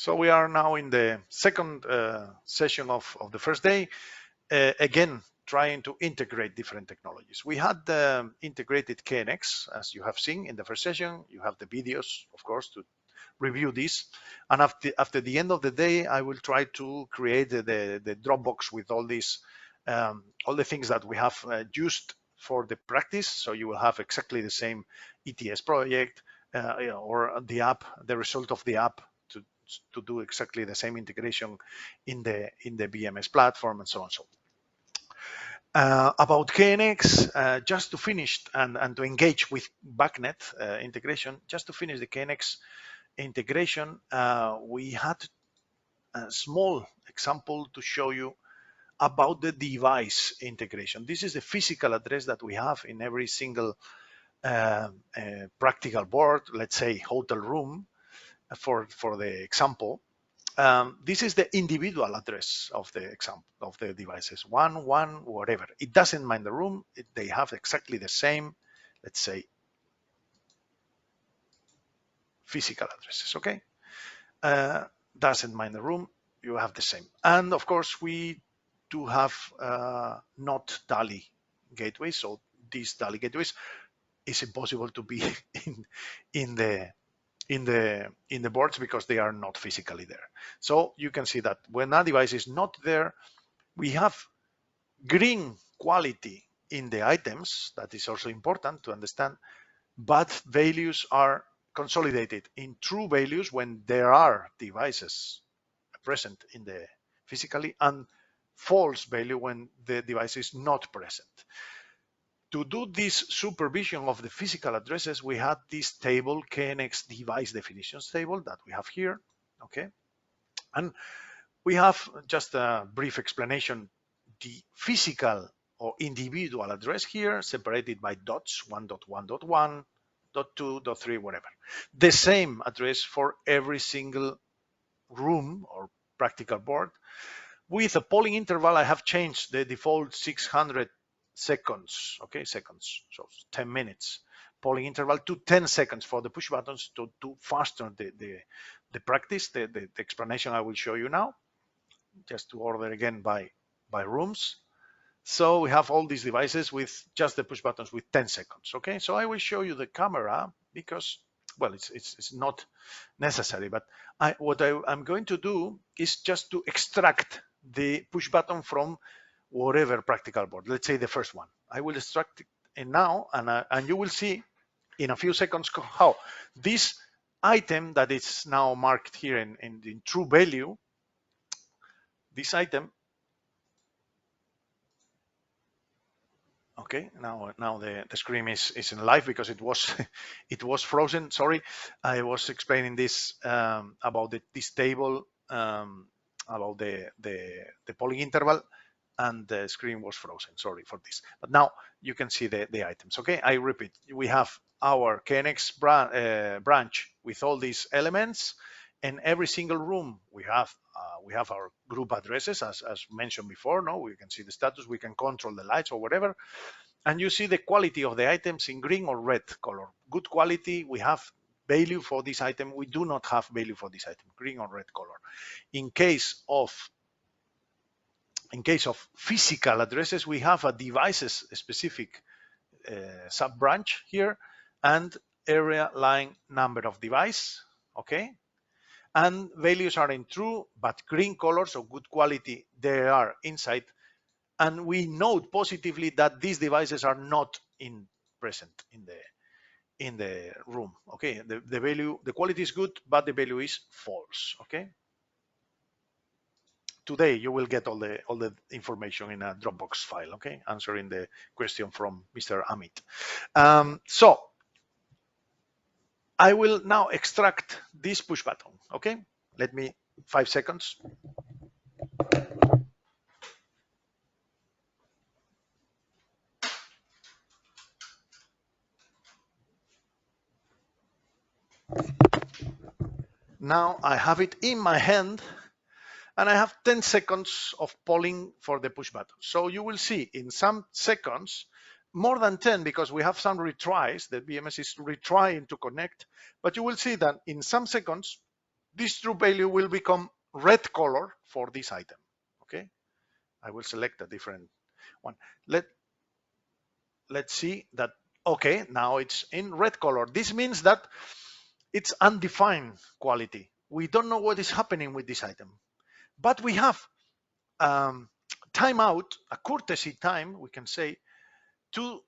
So we are now in the second session of the first day, again, trying to integrate different technologies. We had integrated KNX, as you have seen in the first session. You have the videos, of course, to review this. And after the end of the day, I will try to create the Dropbox with all these, all the things that we have used for the practice. So you will have exactly the same ETS project or the app, the result of the app to do exactly the same integration in the BMS platform and so on. So about KNX, just to finish and to engage with BACnet integration, just to finish the KNX integration, we had a small example to show you about the device integration. This is the physical address that we have in every single practical board, let's say hotel room, for the example. This is the individual address of the example of the devices, one, whatever. It doesn't mind the room. They have exactly the same, let's say, physical addresses, okay? Doesn't mind the room, you have the same. And of course, we do have not DALI gateways. So these DALI gateways is impossible to be in the boards because they are not physically there. So you can see that when a device is not there, we have green quality in the items. That is also important to understand, but values are consolidated in true values when there are devices present in the physically, and false value when the device is not present. To do this supervision of the physical addresses, we had this table, KNX device definitions table that we have here, okay? And we have just a brief explanation, the physical or individual address here, separated by dots, 1.1.1, .2, .3, whatever. The same address for every single room or practical board. With a polling interval, I have changed the default 600 seconds, okay, seconds, so 10 minutes polling interval to 10 seconds for the push buttons to fasten the practice, the explanation I will show you now, just to order again by rooms. So we have all these devices with just the push buttons with 10 seconds, okay? So I will show you the camera because, well, it's not necessary, but what I'm going to do is just to extract the push button from whatever practical board. Let's say the first one. I will extract it now, and you will see in a few seconds how this item that is now marked here in true value, this item, okay, now the screen is in live because it was frozen. Sorry, I was explaining this about this table, about the polling interval, and the screen was frozen. Sorry for this. But now you can see the items. Okay, I repeat, we have our KNX branch with all these elements. In every single room, we have our group addresses, as mentioned before. No, we can see the status, we can control the lights or whatever, and you see the quality of the items in green or red color. Good quality, we have value for this item. We do not have value for this item, green or red color. In case of physical addresses, we have a devices specific sub branch here, and area line number of device, okay? And values are in true, but green color, so good quality, they are inside. And we note positively that these devices are not present in the room, okay? The value, the quality is good, but the value is false, okay? Today you will get all the information in a Dropbox file, okay? Answering the question from Mr. Amit. So I will now extract this push button, okay? Let me 5 seconds. Now I have it in my hand, and I have 10 seconds of polling for the push button. So you will see in some seconds, more than 10, because we have some retries, the BMS is retrying to connect, but you will see that in some seconds, this true value will become red color for this item. Okay, I will select a different one. Let's see that. Okay, now it's in red color. This means that it's undefined quality. We don't know what is happening with this item, but we have timeout, a courtesy time, we can say, to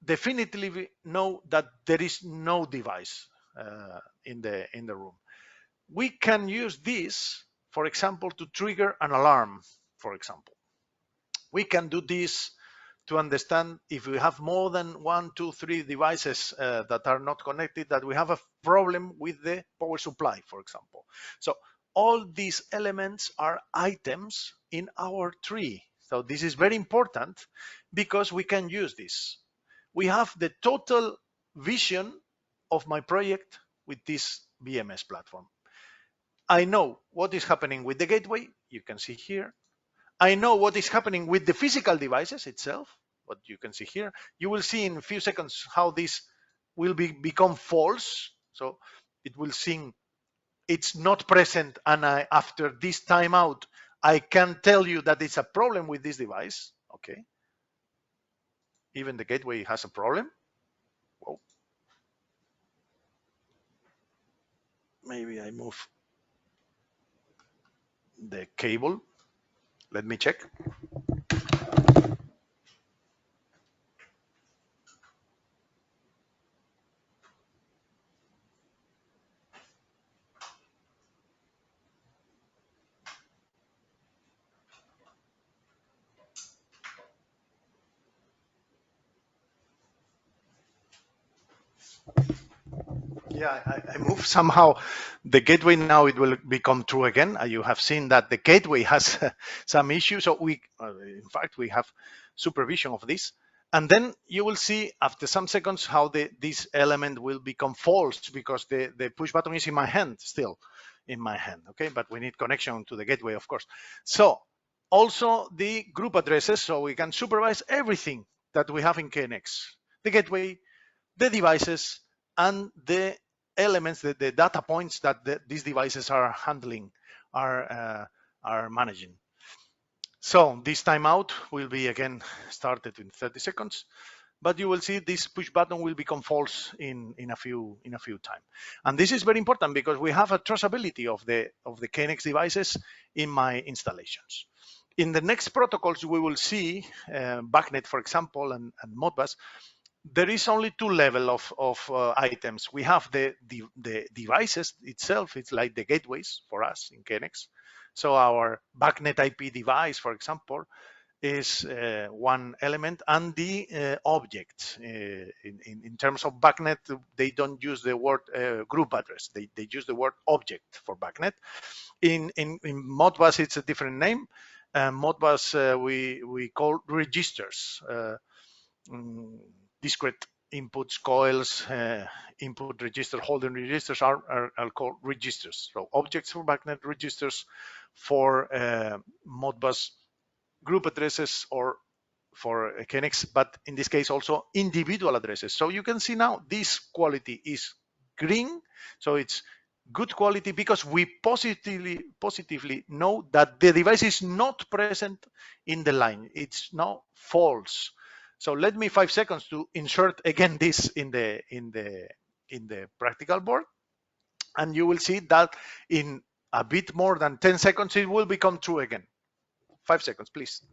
definitively know that there is no device in the room. We can use this, for example, to trigger an alarm. For example, we can do this to understand if we have more than 1, 2, 3 devices that are not connected, that we have a problem with the power supply, for example. So all these elements are items in our tree. So this is very important because we can use this. We have the total vision of my project with this BMS platform. I know what is happening with the gateway, you can see here. I know what is happening with the physical devices itself, what you can see here. You will see in a few seconds how this will become false. So it will sing it's not present, and after this timeout, I can tell you that it's a problem with this device. Okay. Even the gateway has a problem. Whoa. Maybe I move the cable. Let me check. Yeah, I moved somehow the gateway. Now it will become true again. You have seen that the gateway has some issues. So in fact, we have supervision of this. And then you will see after some seconds how this element will become false because the push button is in my hand, still in my hand. Okay, but we need connection to the gateway, of course. So also the group addresses, so we can supervise everything that we have in KNX, the gateway, the devices, and the elements, the data points that these devices are handling, are managing. So this timeout will be again started in 30 seconds, but you will see this push button will become false in a few time. And this is very important because we have a traceability of the KNX devices in my installations. In the next protocols, we will see BACnet, for example, and Modbus. There is only two levels of items. We have the devices itself. It's like the gateways for us in KNX. So our BACnet IP device, for example, is one element, and the object. In terms of BACnet, they don't use the word group address. They use the word object for BACnet. In Modbus, it's a different name. Modbus we call registers. Discrete inputs, coils, input register, holding registers are called registers. So objects for BACnet, registers for Modbus, group addresses, or for KNX, but in this case also individual addresses. So you can see now this quality is green, so it's good quality because we positively know that the device is not present in the line. It's now false. So let me 5 seconds to insert again this in the practical board, and you will see that in a bit more than 10 seconds it will become true again. 5 seconds, please.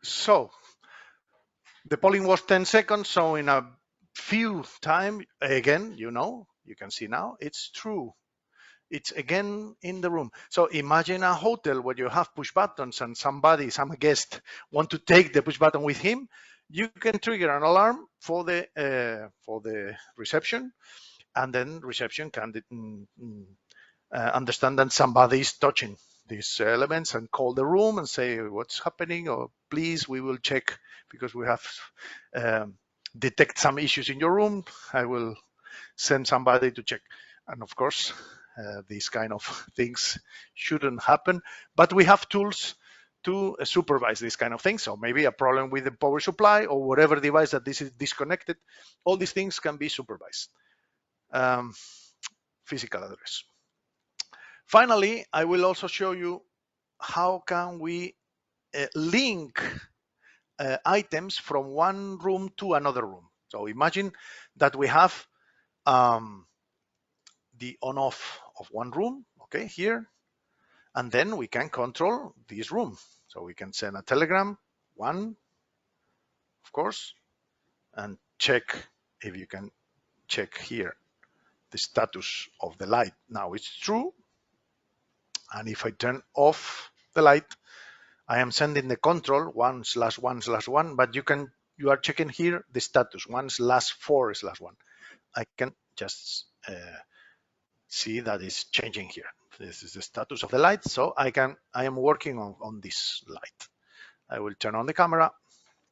So the polling was 10 seconds. So in a few time, again, you can see now it's true. It's again in the room. So imagine a hotel where you have push buttons and some guest want to take the push button with him. You can trigger an alarm for the reception, and then reception can understand that somebody is touching these elements and call the room and say what's happening, or please, we will check because we have detect some issues in your room. I will send somebody to check. And of course, these kind of things shouldn't happen, but we have tools to supervise these kind of things. So maybe a problem with the power supply or whatever device that this is disconnected, all these things can be supervised. Physical address. Finally, I will also show you how can we link items from one room to another room. So imagine that we have the on-off of one room, okay, here, and then we can control this room. So we can send a telegram, one, of course, and check if you can check here the status of the light. Now it's true. And if I turn off the light, I am sending the control 1/1/1, but you are checking here the status 1/4/1. I can just see that it's changing here. This is the status of the light. So I am working on this light. I will turn on the camera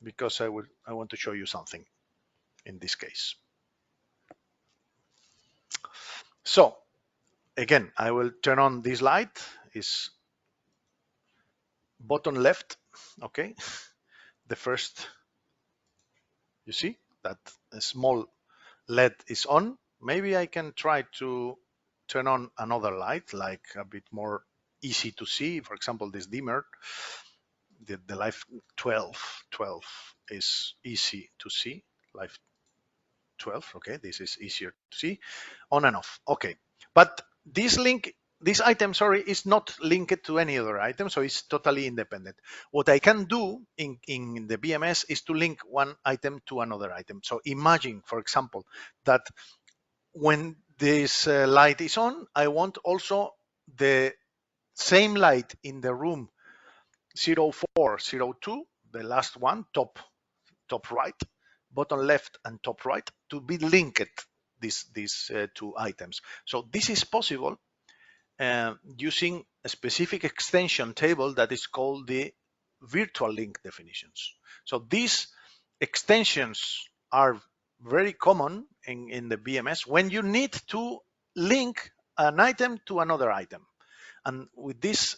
because I want to show you something in this case. So again, I will turn on this light. Is bottom left, okay? The first, you see that a small LED is on. Maybe I can try to turn on another light, like a bit more easy to see. For example, this dimmer, the light 12 is easy to see. Light 12, okay, this is easier to see, on and off, okay. But this item, sorry, is not linked to any other item, so it's totally independent. What I can do in the BMS is to link one item to another item. So imagine, for example, that when this light is on, I want also the same light in the room 0402, the last one, top right, bottom left and top right, to be linked, these two items. So this is possible using a specific extension table that is called the virtual link definitions. So these extensions are very common in the BMS when you need to link an item to another item. And with this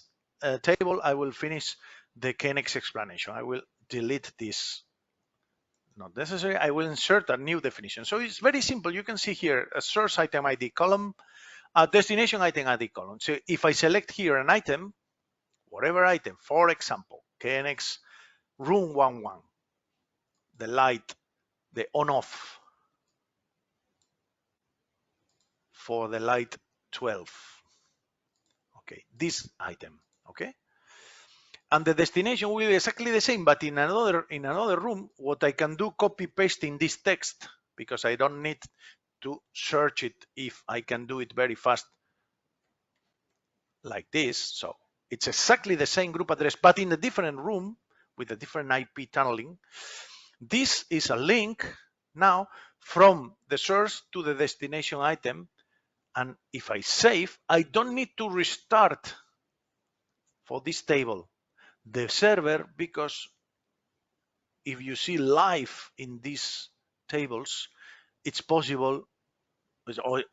table, I will finish the NETx explanation. I will delete this. Not necessary. I will insert a new definition. So it's very simple. You can see here a source item ID column, a destination item ID column. So if I select here an item, whatever item, for example, KNX room 11, the light, the on-off for the light 12. Okay, this item, okay? And the destination will be exactly the same, but in another room, what I can do, copy paste in this text, because I don't need to search it if I can do it very fast like this. So it's exactly the same group address, but in a different room with a different IP tunneling. This is a link now from the source to the destination item. And if I save, I don't need to restart for this table the server, because if you see live in these tables, it's possible, or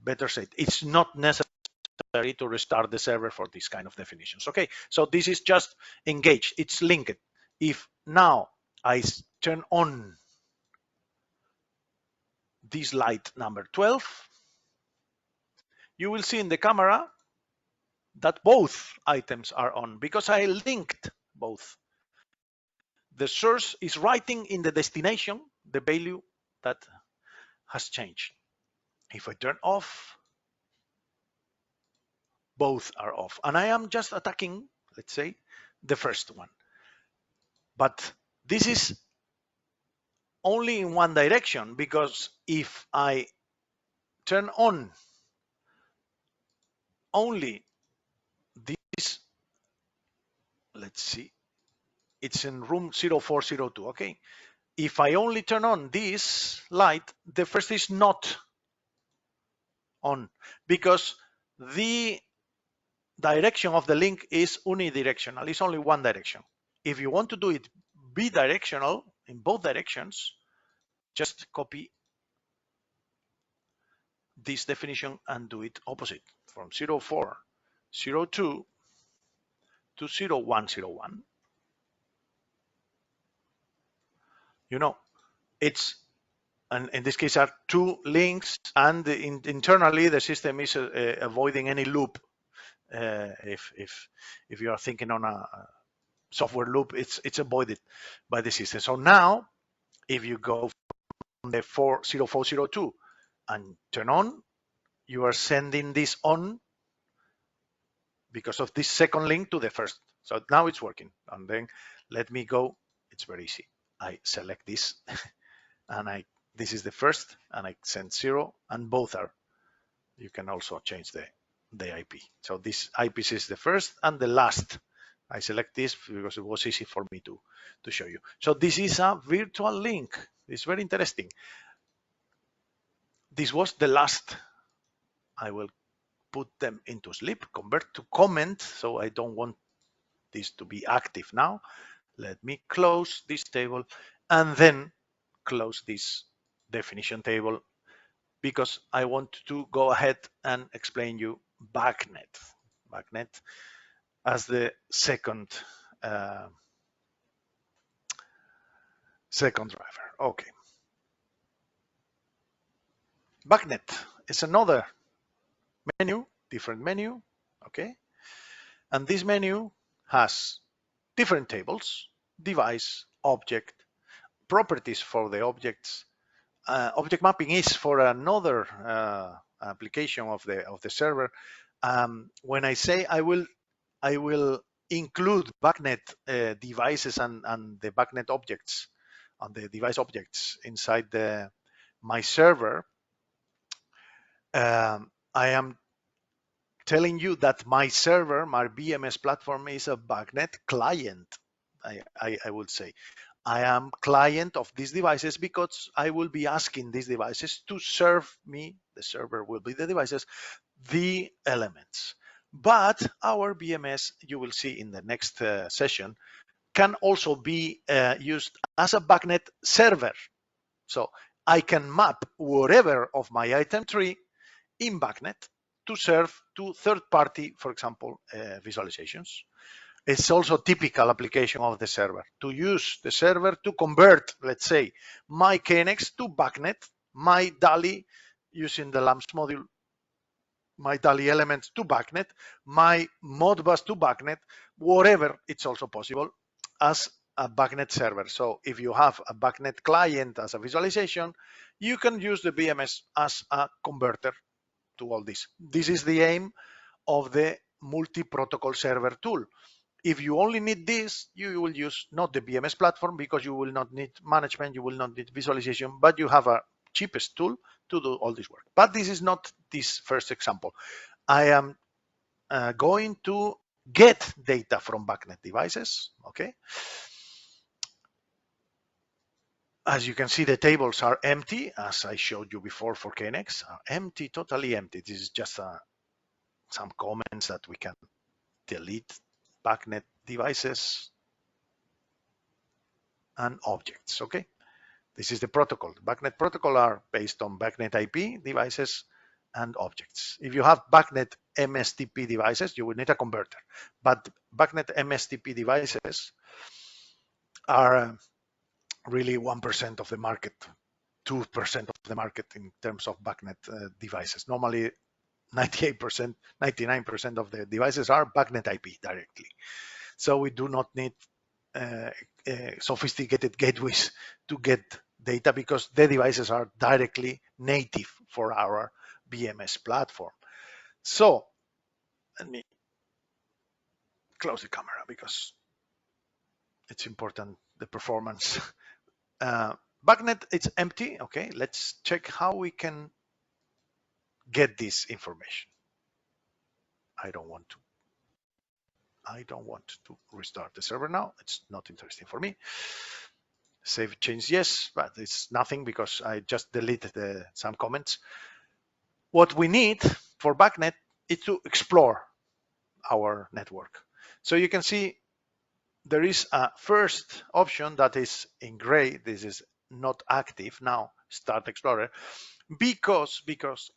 better said, it's not necessary to restart the server for this kind of definitions. Okay, so this is just engaged, it's linked. If now I turn on this light number 12, you will see in the camera that both items are on because I linked both. The source is writing in the destination the value that has changed. If I turn off, both are off. And I am just attacking, let's say, the first one. But this is only in one direction, because if I turn on only this, let's see, it's in room 0402, okay? If I only turn on this light, the first is not on, because the direction of the link is unidirectional, it's only one direction. If you want to do it bidirectional, in both directions, just copy this definition and do it opposite from 0402 to 0101. You know, it's, and in this case are two links, and internally the system is avoiding any loop. If you are thinking on a software loop, it's avoided by the system. So now, if you go from the 0402 and turn on, you are sending this on because of this second link to the first. So now it's working. And then let me go. It's very easy. I select this and this is the first, and I send 0, and both are. You can also change the IP. So this IPC is the first and the last. I select this because it was easy for me to show you. So this is a virtual link. It's very interesting. This was the last. I will put them into sleep, convert to comment. So I don't want this to be active now. Let me close this table and then close this definition table, because I want to go ahead and explain you BACnet. BACnet as the second driver. Okay. BACnet is another menu, different menu. Okay. And this menu has different tables: device, object, properties for the objects. Object mapping is for another application of the server. When I say I will include BACnet devices and the BACnet objects and the device objects inside my server, I am telling you that my server, my BMS platform, is a BACnet client. I would say I am client of these devices because I will be asking these devices to serve me. The server will be the devices, the elements. But our BMS, you will see in the next session, can also be used as a BACnet server. So I can map whatever of my item tree in BACnet to serve to third-party, for example, visualizations. It's also typical application of the server, to use the server to convert, let's say, my KNX to BACnet, my DALI using the LAMPS module, my DALI elements to BACnet, my Modbus to BACnet, whatever, it's also possible as a BACnet server. So if you have a BACnet client as a visualization, you can use the BMS as a converter to all this. This is the aim of the multi-protocol server tool. If you only need this, you will use not the BMS platform, because you will not need management, you will not need visualization, but you have a cheapest tool to do all this work. But this is not this first example. I am going to get data from BACnet devices, okay? As you can see, the tables are empty, as I showed you before for KNX, are empty, totally empty. This is just some comments that we can delete. BACnet devices and objects, okay? This is the protocol. The BACnet protocol are based on BACnet IP devices and objects. If you have BACnet MSTP devices, you will need a converter. But BACnet MSTP devices are really 1% of the market, 2% of the market in terms of BACnet devices. Normally, 98%, 99% of the devices are BACnet IP directly. So we do not need sophisticated gateways to get data, because the devices are directly native for our BMS platform. So let me close the camera because it's important, the performance. BACnet, it's empty. Okay, let's check how we can get this information. I don't want to restart the server now. It's not interesting for me. Save change, yes, but it's nothing because I just deleted some comments. What we need for BACnet is to explore our network. So you can see there is a first option that is in gray. This is not active now. Start Explorer, because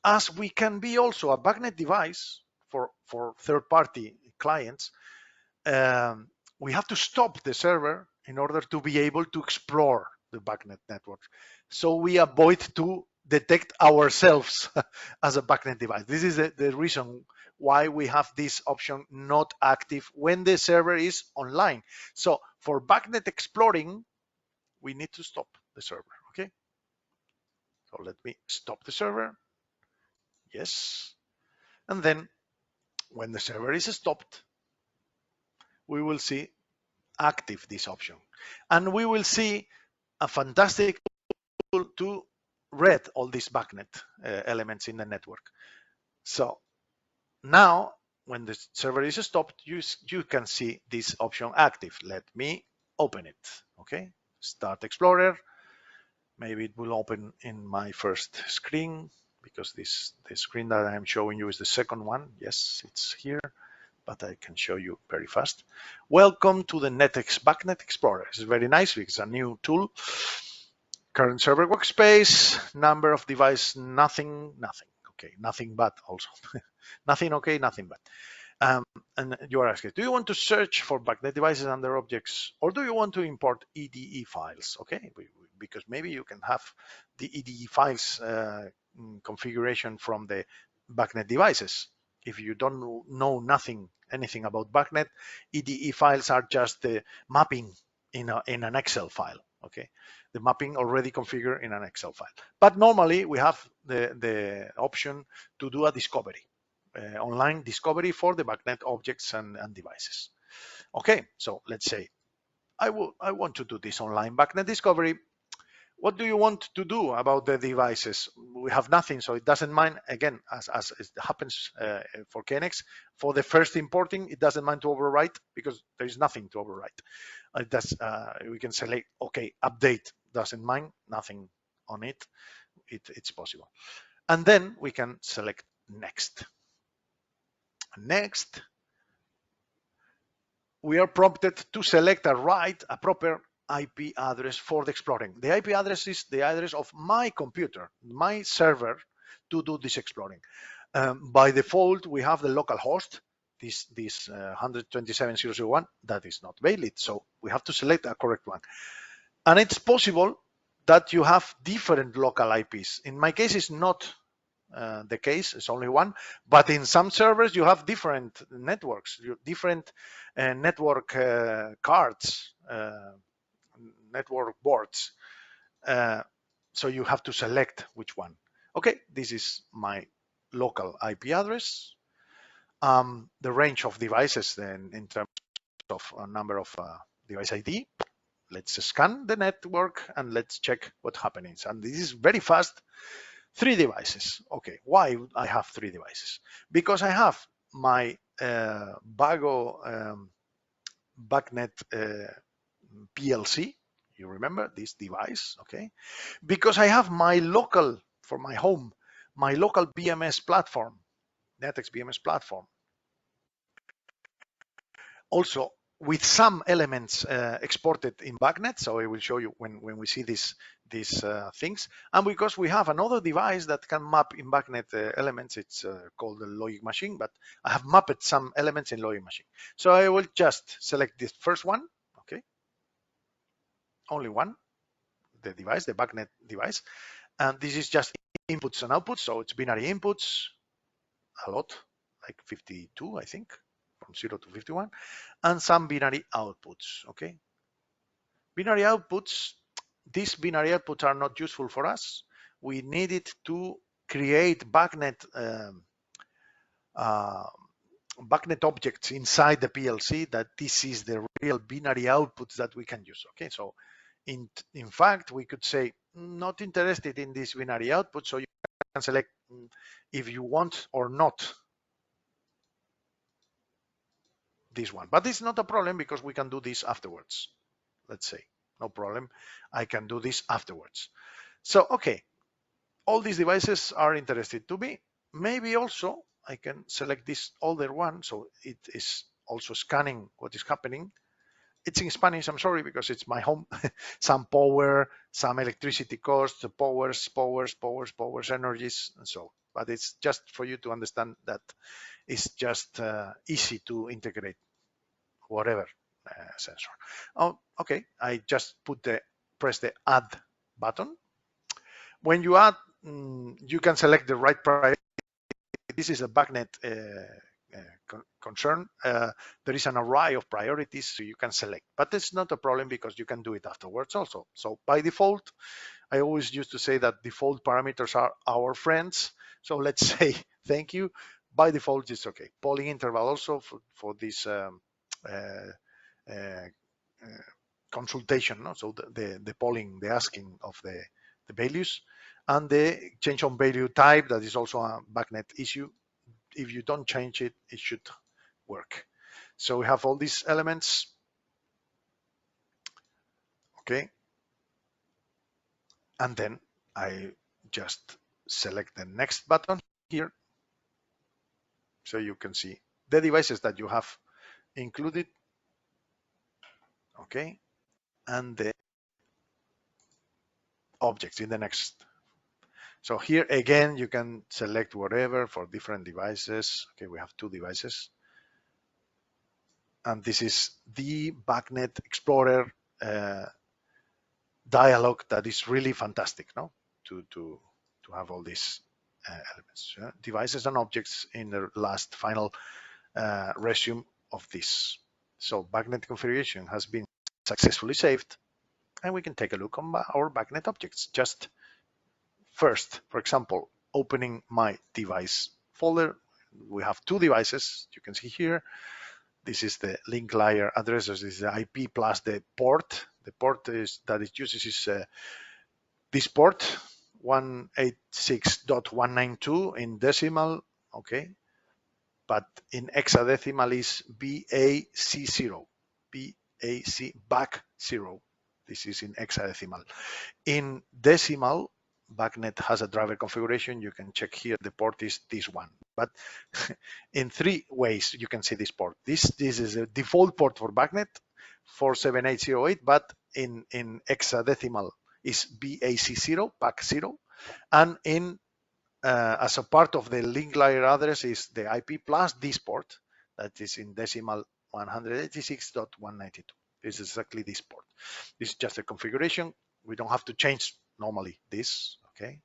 as we can be also a BACnet device for third-party clients, we have to stop the server in order to be able to explore the BACnet network. So we avoid to detect ourselves as a BACnet device. This is the reason why we have this option not active when the server is online. So for BACnet exploring, we need to stop the server, okay? So let me stop the server. Yes. And then when the server is stopped, we will see active this option. And we will see a fantastic tool to read all these BACnet elements in the network. So now when the server is stopped, you can see this option active. Let me open it, okay? Start Explorer. Maybe it will open in my first screen because the screen that I'm showing you is the second one. Yes, it's here, but I can show you very fast. Welcome to the NETx BACnet Explorer. It's very nice because it's a new tool. Current server workspace, number of device, nothing. Okay, nothing but also. Nothing okay, nothing but. And you are asking, do you want to search for BACnet devices under objects, or do you want to import EDE files? Okay, because maybe you can have the EDE files configuration from the BACnet devices. If you don't know anything about BACnet, EDE files are just the mapping in an Excel file. Okay, the mapping already configured in an Excel file. But normally we have the option to do a discovery. Online discovery for the BACnet objects and devices. Okay, so let's say I want to do this online BACnet discovery. What do you want to do about the devices? We have nothing, so it doesn't mind. Again, as it happens for KNX, for the first importing, it doesn't mind to overwrite because there is nothing to overwrite. We can select, okay, update, doesn't mind, nothing on it. It's possible. And then we can select next. Next, we are prompted to select a proper IP address for the exploring. The IP address is the address of my computer, my server, to do this exploring. By default, we have the local host, this 127.0.0.1, that is not valid, so we have to select a correct one. And it's possible that you have different local IPs. In my case, it's not the case, it's only one, but in some servers you have different networks, different network cards, network boards, so you have to select which one. Okay, this is my local IP address. The range of devices then in terms of a number of device ID. Let's scan the network and let's check what happens. And this is very fast. 3 devices. Okay, why I have 3 devices? Because I have my Wago BACnet PLC. You remember this device, okay? Because I have my local, for my home, my local BMS platform, NETx BMS platform. Also, with some elements exported in BACnet, so I will show you when we see these things. And because we have another device that can map in BACnet elements, it's called the logic machine, but I have mapped some elements in logic machine. So I will just select this first one, okay? Only one, the device, the BACnet device. And this is just inputs and outputs, so it's binary inputs, a lot, like 52, I think, from 0 to 51, and some binary outputs, okay? Binary outputs, these binary outputs are not useful for us. We needed to create BACnet objects inside the PLC that this is the real binary outputs that we can use, okay? So in fact, we could say, not interested in this binary output, so you can select if you want or not this one. But it's not a problem because we can do this afterwards. Let's say, no problem. I can do this afterwards. So, okay, all these devices are interested to me. Maybe also I can select this older one, so it is also scanning what is happening. It's in Spanish, I'm sorry, because it's my home. Some power, some electricity cost, powers, energies, and so. But it's just for you to understand that it's just easy to integrate whatever sensor. Oh, okay. I just press the add button. When you add, you can select the right priority. This is a BACnet concern. There is an array of priorities, so you can select, but it's not a problem because you can do it afterwards also. So by default, I always used to say that default parameters are our friends. So let's say thank you. By default, it's okay. Polling interval also for this consultation. No? So the polling, the asking of the values, and the change on value type, that is also a BACnet issue. If you don't change it, it should work. So we have all these elements. Okay. And then I just select the next button here. So you can see the devices that you have included. Okay. And the objects in the next. So here again, you can select whatever for different devices. Okay, we have 2 devices. And this is the BACnet Explorer dialog that is really fantastic, no? To have all these elements, devices and objects in the last final resume of this. So BACnet configuration has been successfully saved, and we can take a look on our BACnet objects. Just first, for example, opening my device folder. We have 2 devices. You can see here. This is the link layer address. This is the IP plus the port. The port that it uses is this port 186.192 in decimal. Okay, but in hexadecimal is BAC0. BAC 0. This is in hexadecimal. In decimal, BACnet has a driver configuration. You can check here. The port is this one. But in 3 ways you can see this port. This is a default port for BACnet 47808, but in hexadecimal is BAC0, BAC0, and in as a part of the link layer address is the IP plus this port that is in decimal 186.192. This is exactly this port. This is just a configuration. We don't have to change normally this, okay?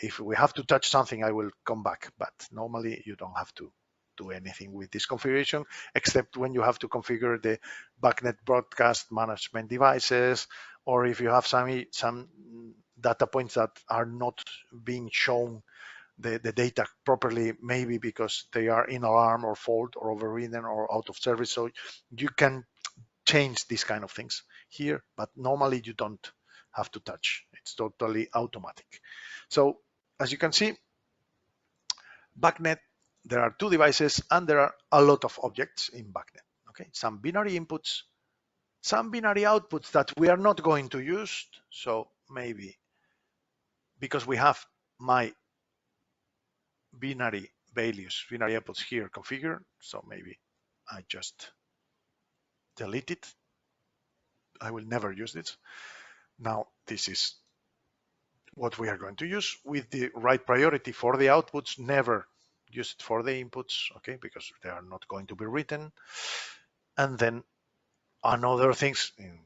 If we have to touch something, I will come back, but normally you don't have to do anything with this configuration, except when you have to configure the BACnet broadcast management devices, or if you have some data points that are not being shown the data properly, maybe because they are in alarm or fault or overridden or out of service. So you can change these kind of things here, but normally you don't have to touch. It's totally automatic. So as you can see, BACnet, there are 2 devices and there are a lot of objects in BACnet. Okay, some binary inputs, some binary outputs that we are not going to use. So maybe because we have my binary values, binary outputs here configured, so maybe I just delete it. I will never use this. Now this is what we are going to use with the right priority for the outputs, never use it for the inputs, okay, because they are not going to be written. And then another things, in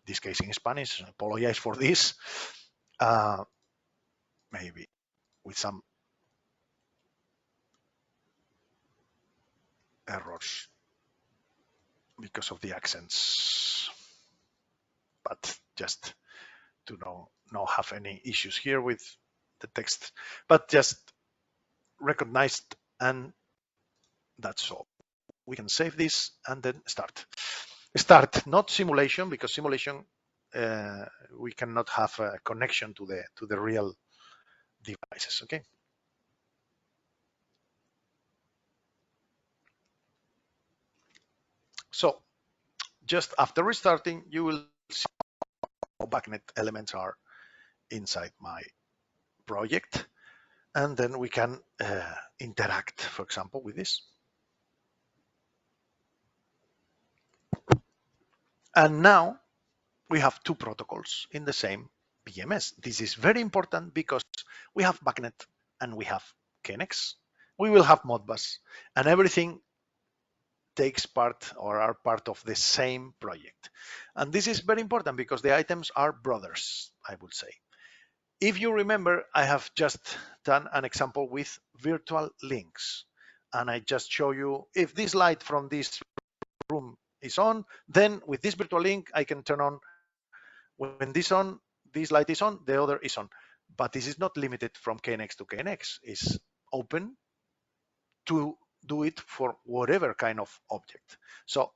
this case in Spanish, I apologize for this, maybe with some errors because of the accents, but just to not have any issues here with the text, but just recognized, and that's all. We can save this and then start. Start, not simulation, because simulation we cannot have a connection to the real devices. Okay. So just after restarting, you will see how BACnet elements are inside my project, and then we can interact, for example, with this. And now we have two protocols in the same BMS. This is very important because we have BACnet and we have NETx. We will have Modbus, and everything takes part or are part of the same project. And this is very important because the items are brothers, I would say. If you remember, I have just done an example with virtual links. And I just show you if this light from this room is on, then with this virtual link, I can turn on when this light is on, the other is on. But this is not limited from KNX to KNX. It's open to do it for whatever kind of object. So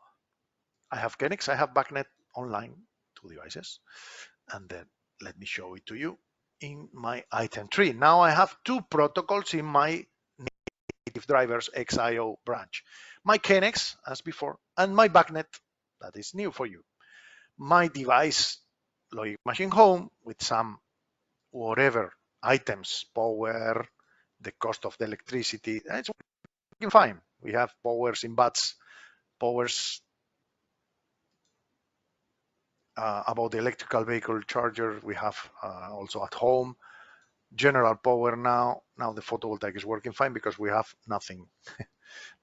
I have KNX, I have BACnet online, two devices, and then let me show it to you in my item tree. Now I have two protocols in my native drivers XIO branch. My KNX, as before, and my BACnet, that is new for you. My device, logic machine home, with some whatever items, power, the cost of the electricity, it's working fine. We have powers in bats, powers about the electrical vehicle charger. We have also at home, general power now. Now the photovoltaic is working fine because we have nothing,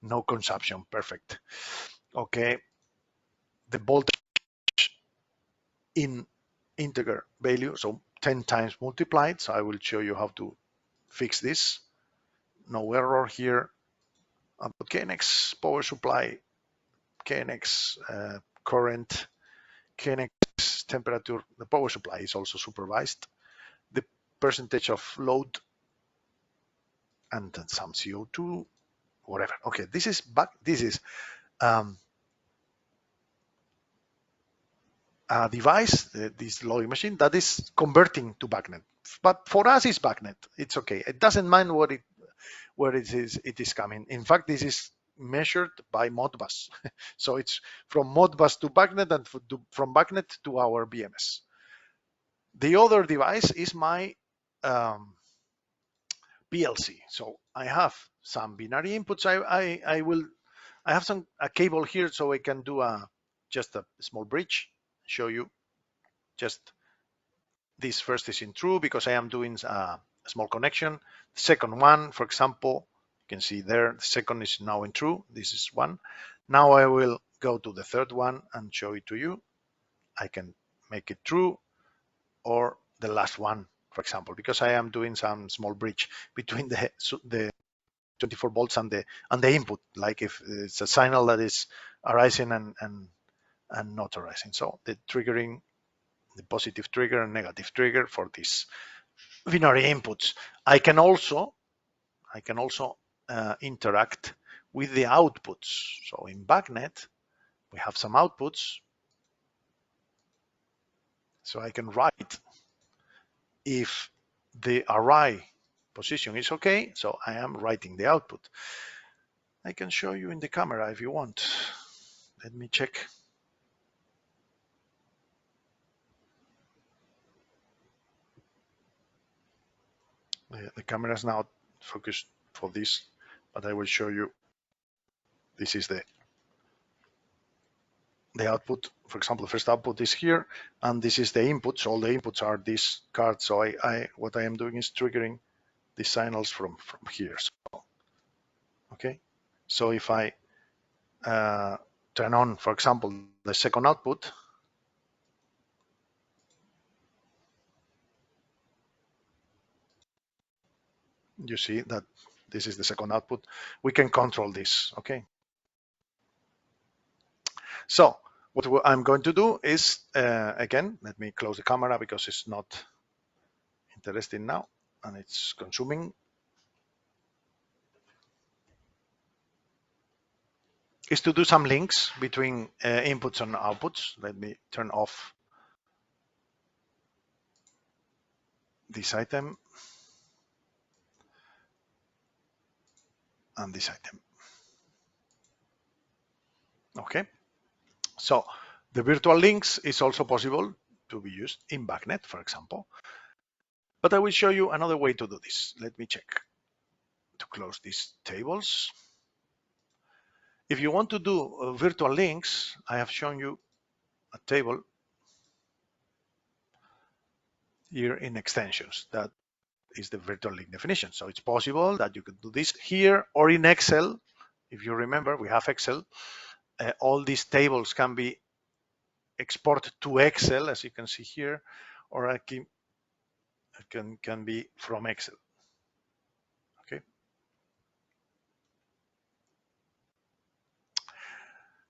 no consumption, perfect. Okay, the voltage in integer value, so 10 times multiplied. So I will show you how to fix this. No error here. About KNX power supply, KNX current, KNX temperature. The power supply is also supervised. The percentage of load and then some CO2, whatever. Okay, this is a device, this logic machine that is converting to BACnet. But for us, it's BACnet. It's okay. It doesn't mind where it is coming. In fact, this is measured by Modbus. So it's from Modbus to BACnet and from BACnet to our BMS. The other device is my PLC. So I have some binary inputs. I have a cable here, so I can do just a small bridge. Show you just this first is in true because I am doing a small connection. The second one, for example, you can see there, the second is now in true. This is one. Now I will go to the third one and show it to you. I can make it true, or the last one, for example, because I am doing some small bridge between the 24 volts and the input, like if it's a signal that is arising and not arising. So the triggering, the positive trigger and negative trigger for these binary inputs. I can also interact with the outputs. So in BACnet, we have some outputs. So I can write if the array position is okay. So I am writing the output. I can show you in the camera if you want. Let me check. The camera is now focused for this, but I will show you. This is the output. For example, the first output is here, and this is the input. So all the inputs are this card. So what I am doing is triggering the signals from here. So, okay. So if I turn on, for example, the second output, you see that this is the second output. We can control this. Okay. So what I'm going to do is, again, let me close the camera because it's not interesting now and it's consuming. Is to do some links between inputs and outputs. Let me turn off this item and this item. Okay. So the virtual links is also possible to be used in BACnet, for example. But I will show you another way to do this. Let me check to close these tables. If you want to do virtual links, I have shown you a table here in extensions. That is the virtual link definition. So it's possible that you could do this here or in Excel. If you remember, we have Excel. All these tables can be exported to Excel, as you can see here, or it can be from Excel. Okay.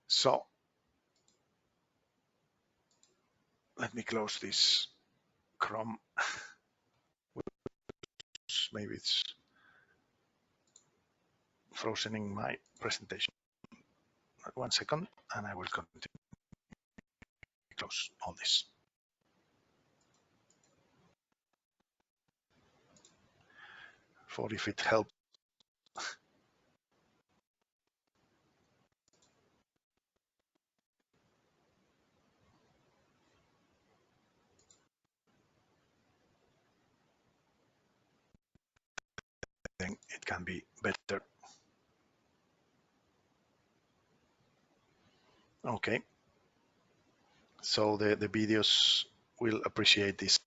So let me close this Chrome. Maybe it's frozen in my presentation. 1 second, and I will continue. Close all this. For if it helps. Then it can be better. Okay. So the videos will appreciate this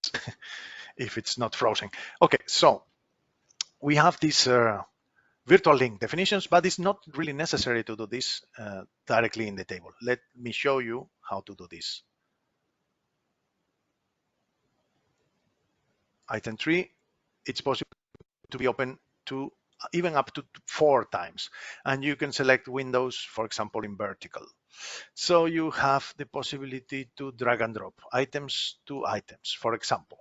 if it's not frozen. Okay, so we have these virtual link definitions, but it's not really necessary to do this directly in the table. Let me show you how to do this. Item 3, it's possible to be open to even up to 4 times. And you can select windows, for example, in vertical. So you have the possibility to drag and drop items to items. For example,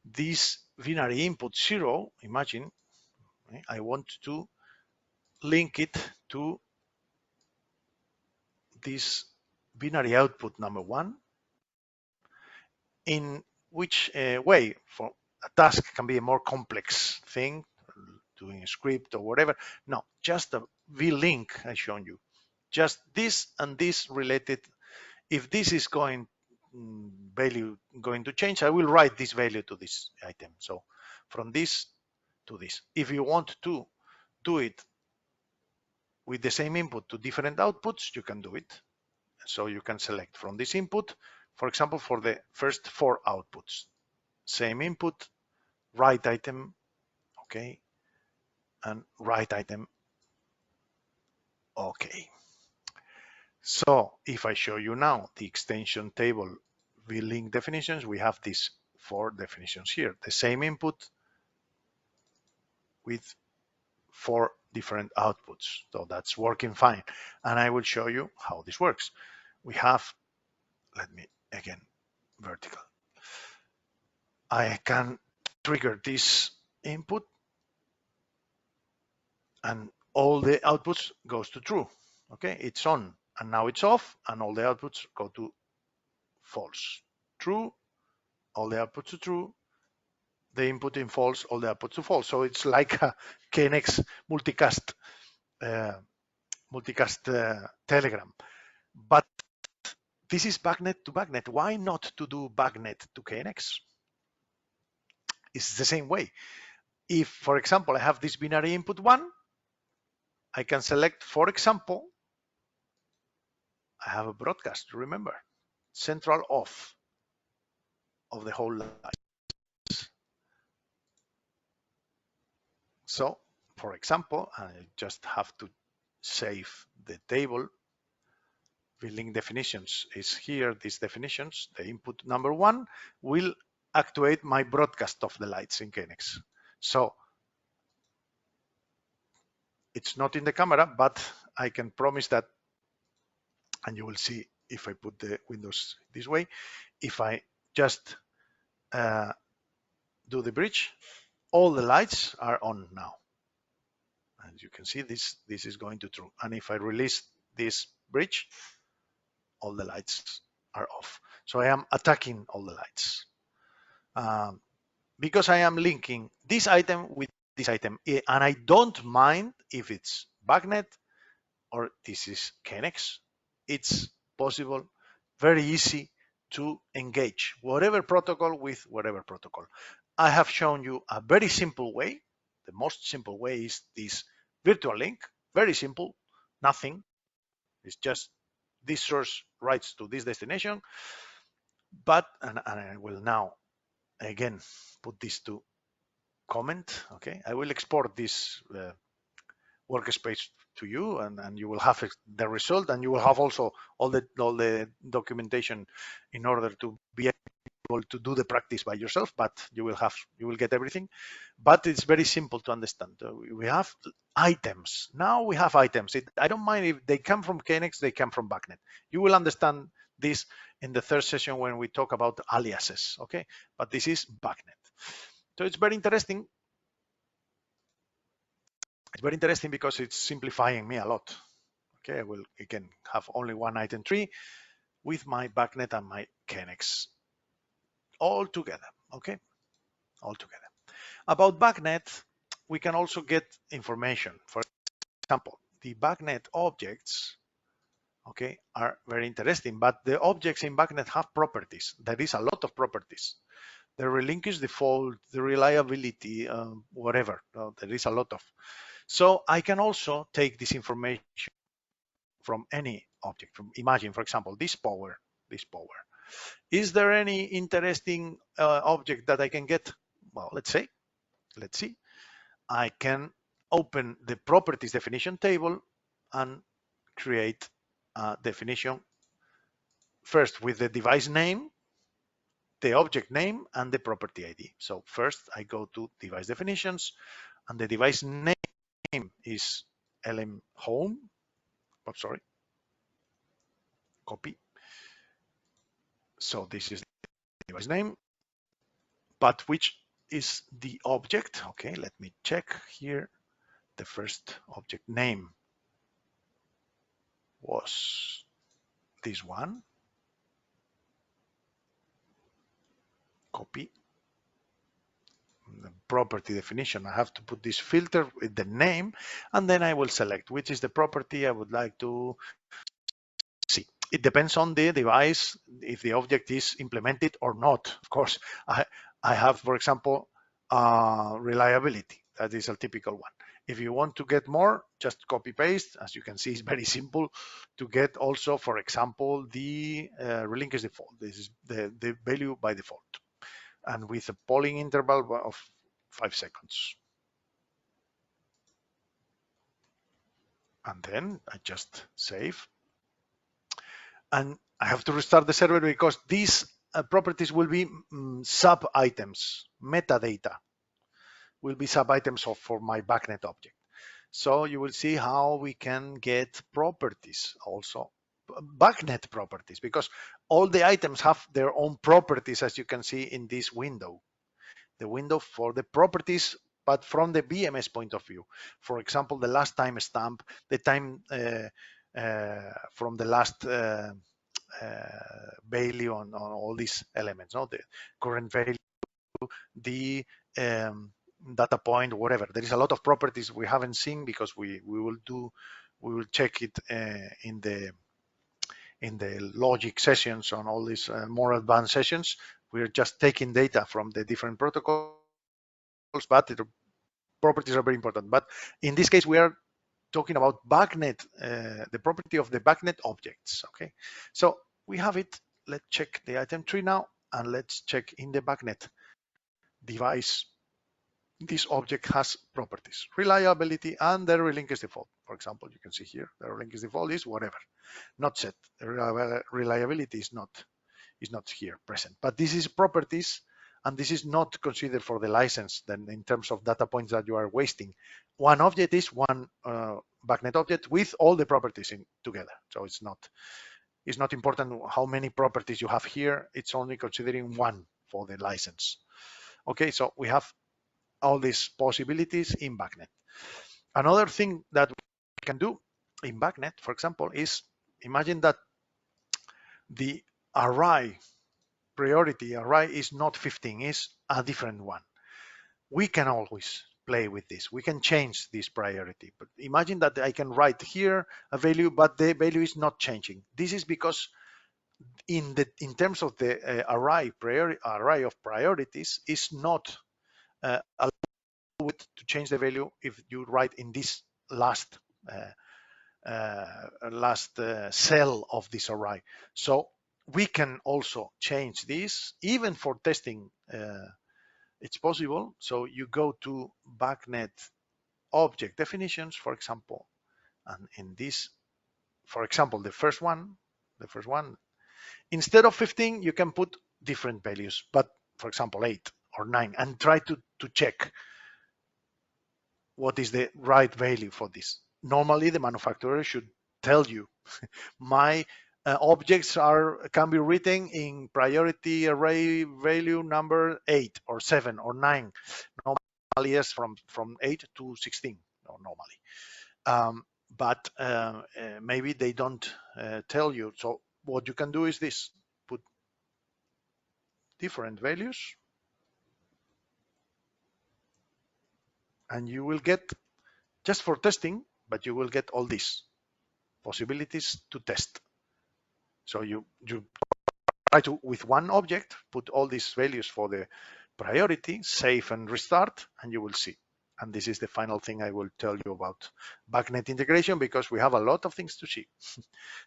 this binary input 0, imagine I want to link it to this binary output number 1. In which way? For a task can be a more complex thing, doing a script or whatever. No, just a v-link I've shown you. Just this and this related. If this is value going to change, I will write this value to this item. So from this to this. If you want to do it with the same input to different outputs, you can do it. So you can select from this input, for example, for the first 4 outputs, same input, write item, okay, and write item, okay. So if I show you now the extension table v-link definitions, we have these 4 definitions here, the same input with 4 different outputs. So that's working fine. And I will show you how this works. We have, let me again, vertical. I can trigger this input and all the outputs goes to true. Okay, it's on and now it's off and all the outputs go to false. True, all the outputs to true, the input in false, all the outputs to false. So it's like a KNX multicast telegram. But this is BACnet to BACnet. Why not to do BACnet to KNX? It's the same way. If, for example, I have this binary input 1, I can select, for example, I have a broadcast, remember, central off of the whole line. So, for example, I just have to save the table. The link definitions is here, these definitions. The input number 1 will actuate my broadcast of the lights in KNX. So, it's not in the camera, but I can promise that, and you will see if I put the windows this way, if I just do the bridge, all the lights are on now. As you can see, this is going to true. And if I release this bridge, all the lights are off. So I am attacking all the lights. Because I am linking this item with this item, and I don't mind if it's BACnet or this is KNX. It's possible, very easy to engage whatever protocol with whatever protocol. I have shown you a very simple way. The most simple way is this virtual link, very simple, nothing. It's just this source writes to this destination, but, and I will now again put this to comment. Okay, I will export this workspace to you, and you will have the result, and you will have also all the documentation in order to be able to do the practice by yourself, but you will get everything. But it's very simple to understand. We have items. Now we have items. I don't mind if they come from KNX, they come from BACnet. You will understand this in the third session when we talk about aliases, okay? But this is BACnet. So it's very interesting. It's very interesting because it's simplifying me a lot. Okay, I will again have only one item tree with my BACnet and my KNX all together. Okay, all together. About BACnet, we can also get information. For example, the BACnet objects, okay, are very interesting, but the objects in BACnet have properties. There is a lot of properties. The relinquish default, the reliability, whatever. There is a lot of. So I can also take this information from any object. Imagine, for example, this power. Is there any interesting object that I can get? Well, let's see. I can open the properties definition table and create a definition first with the device name, the object name, and the property ID. So first I go to device definitions, and the device name is LM home. Oh, sorry. Copy. So this is the device name, but which is the object? Okay, let me check here. The first object name was this one. Copy. The property definition, I have to put this filter with the name, and then I will select which is the property I would like to see. It depends on the device if the object is implemented or not. Of course, I have, for example, reliability. That is a typical one. If you want to get more, just copy paste. As you can see, it's very simple to get also, for example, the relinquish default. This is the value by default, and with a polling interval of 5 seconds. And then I just save. And I have to restart the server because these properties will be sub items, metadata will be sub items for my BACnet object. So you will see how we can get properties also, BACnet properties, because all the items have their own properties, as you can see in this window. The window for the properties, but from the BMS point of view. For example, the last time stamp, the time from the last value on all these elements, no? The current value, the data point, whatever. There is a lot of properties we haven't seen because we will check it in the logic sessions on all these more advanced sessions. We're just taking data from the different protocols, but the properties are very important. But in this case, we are talking about BACnet, the property of the BACnet objects. Okay, so we have it. Let's check the item tree now, and let's check in the BACnet device. This object has properties, reliability, and the relinquish default. For example, you can see here the relinquish default is whatever, not set. The reliability is not here present. But this is properties, and this is not considered for the license. Then, in terms of data points that you are wasting, one object is one BACnet object with all the properties together. So it's not important how many properties you have here. It's only considering one for the license. Okay, so we have all these possibilities in BACnet. Another thing that we can do in BACnet, for example, is imagine that the array priority array is not 15, is a different one. We can always play with this. We can change this priority. But imagine that I can write here a value, but the value is not changing. This is because in terms of the array of priorities is not allowed to change the value if you write in this last last cell of this array. So we can also change this even for testing. It's possible. So you go to BACnet object definitions, for example, and in this, for example, the first one, instead of 15, you can put different values, but for example, 8 or 9, and try to check what is the right value for this. Normally, the manufacturer should tell you, my objects can be written in priority array value number 8 or 7 or 9. Normally, yes, from 8 to 16, normally. But maybe they don't tell you. So what you can do is this: put different values, and you will get, just for testing, but you will get all these possibilities to test. So you try to, with one object, put all these values for the priority, save and restart, and you will see. And this is the final thing I will tell you about BACnet integration, because we have a lot of things to see.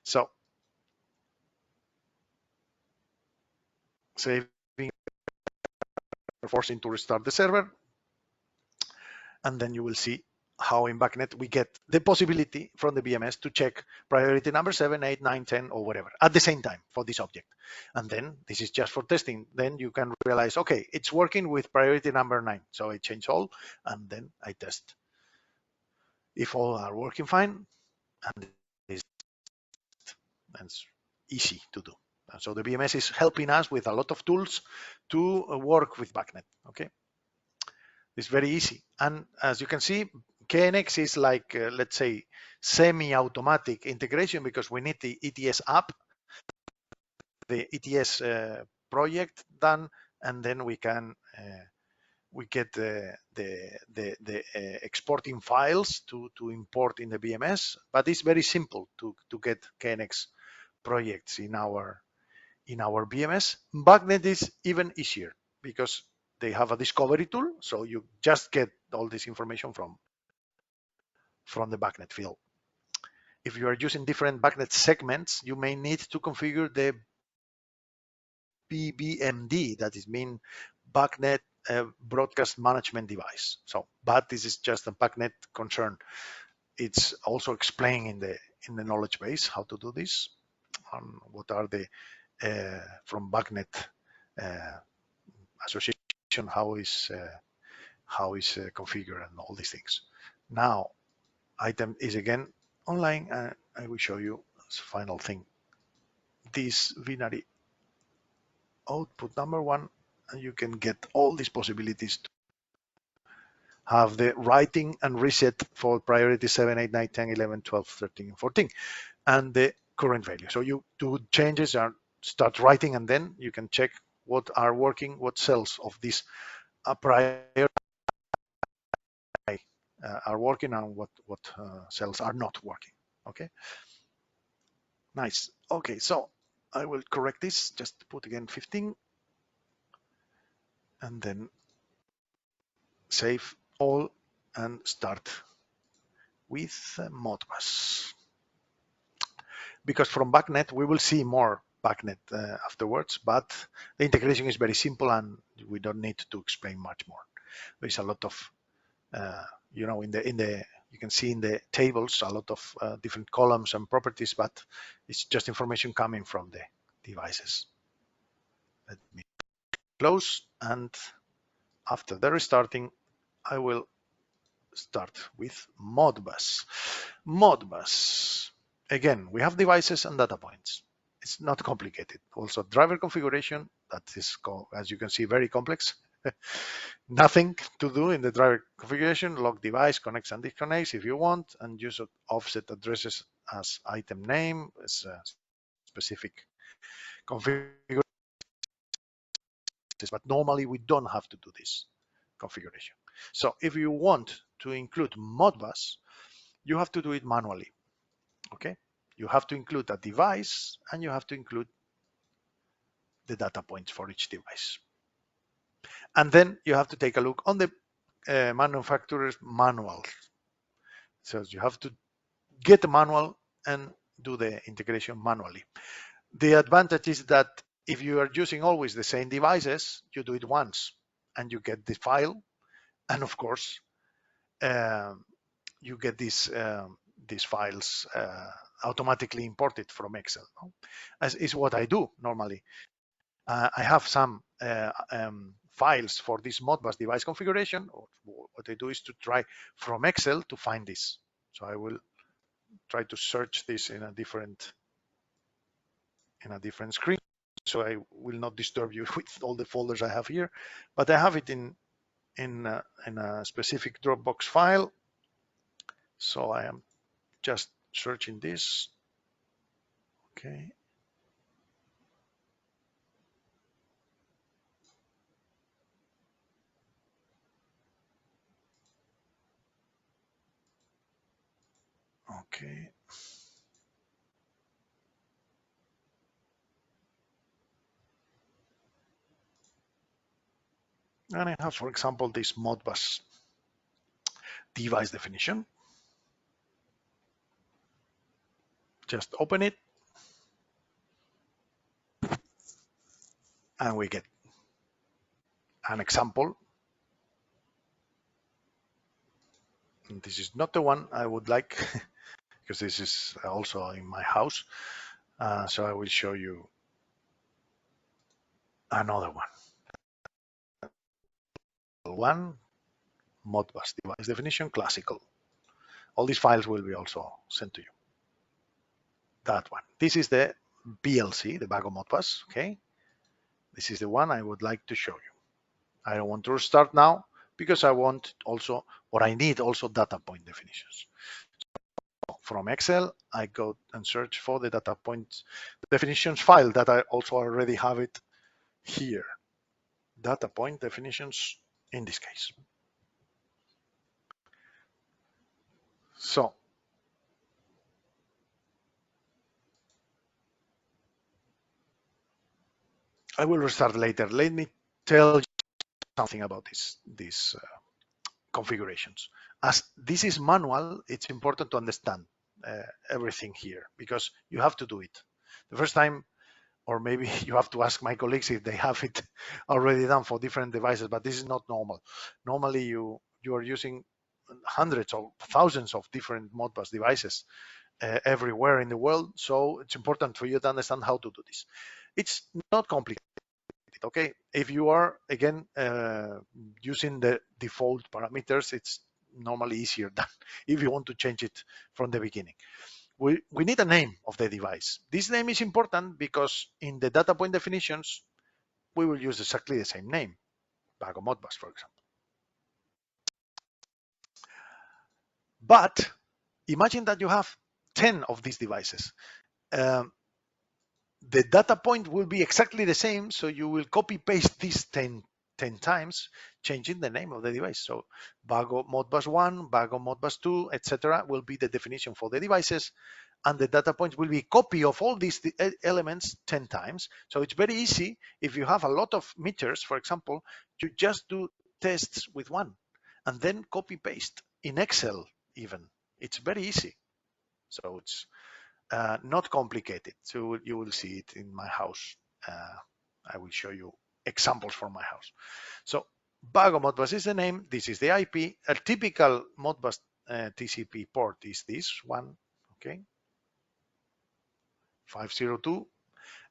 So saving, forcing to restart the server, and then you will see how in BACnet we get the possibility from the BMS to check priority number 7, 8, 9, 10, or whatever at the same time for this object. And then this is just for testing. Then you can realize, okay, it's working with priority number 9. So I change all, and then I test. If all are working fine, and it's easy to do. And so the BMS is helping us with a lot of tools to work with BACnet, okay? It's very easy. And as you can see, KNX is like, let's say, semi-automatic integration, because we need the ETS app, the ETS project done, and then we can we get the exporting files to import in the BMS. But it's very simple to get KNX projects in our BMS. BACnet is even easier, because they have a discovery tool, so you just get all this information from the BACnet field. If you are using different BACnet segments, you may need to configure the BBMD, that is mean BACnet broadcast management device. So, but this is just a BACnet concern. It's also explained in the knowledge base how to do this, what are the from BACnet association, how is configured, and all these things. Now, item is again online, and I will show you as final thing this binary output number 1, and you can get all these possibilities to have the writing and reset for priority 7, 8, 9, 10, 11, 12, 13, and 14, and the current value. So you do changes and start writing, and then you can check what are working, what cells of this priority are working, and what cells are not working. Okay, nice. Okay, so I will correct this, just put again 15, and then save all and start with Modbus. Because from BACnet we will see more BACnet afterwards, but the integration is very simple and we don't need to explain much more. There's a lot of you know, in the you can see in the tables a lot of different columns and properties, but it's just information coming from the devices. Let me close, and after the restarting, I will start with Modbus. Modbus. Again, we have devices and data points. It's not complicated. Also, driver configuration, that is, as you can see, very complex. Nothing to do in the driver configuration. Log device, connects and disconnects if you want, and use offset addresses as item name, as a specific configuration. But normally we don't have to do this configuration. So if you want to include Modbus, you have to do it manually. Okay, you have to include a device, and you have to include the data points for each device. And then you have to take a look on the manufacturer's manual. So you have to get a manual and do the integration manually. The advantage is that if you are using always the same devices, you do it once and you get the file, and of course you get these files automatically imported from Excel. As is what I do normally. I have some files for this Modbus device configuration. What I do is to try from Excel to find this. So I will try to search this in a different screen. So I will not disturb you with all the folders I have here, but I have it in a specific Dropbox file. So I am just searching this. Okay. Okay. And I have, for example, this Modbus device definition. Just open it, and we get an example. And this is not the one I would like, because this is also in my house. So I will show you another one. Modbus device definition, classical. All these files will be also sent to you. That one. This is the PLC, the Wago Modbus. Okay. This is the one I would like to show you. I don't want to restart now because I want also, or I need also data point definitions. So from Excel, I go and search for the data point definitions file that I also already have it here. Data point definitions in this case. So I will restart later. Let me tell you something about these configurations. As this is manual, it's important to understand everything here because you have to do it. The first time, or maybe you have to ask my colleagues if they have it already done for different devices, but this is not normal. Normally you are using hundreds or thousands of different Modbus devices everywhere in the world. So it's important for you to understand how to do this. It's not complicated. Okay, if you are again using the default parameters, it's normally easier than if you want to change it from the beginning. We need a name of the device. This name is important because in the data point definitions, we will use exactly the same name, Wago Modbus, for example. But imagine that you have 10 of these devices. The data point will be exactly the same, so you will copy paste these 10 times, changing the name of the device. So Wago Modbus 1, Wago Modbus 2, etc. will be the definition for the devices, and the data point will be a copy of all these elements 10 times. So it's very easy. If you have a lot of meters, for example, you just do tests with one, and then copy paste in Excel even. It's very easy. So it's not complicated. So you will see it in my house. I will show you examples from my house. So Wago Modbus is the name. This is the IP. A typical Modbus TCP port is this one. Okay. 502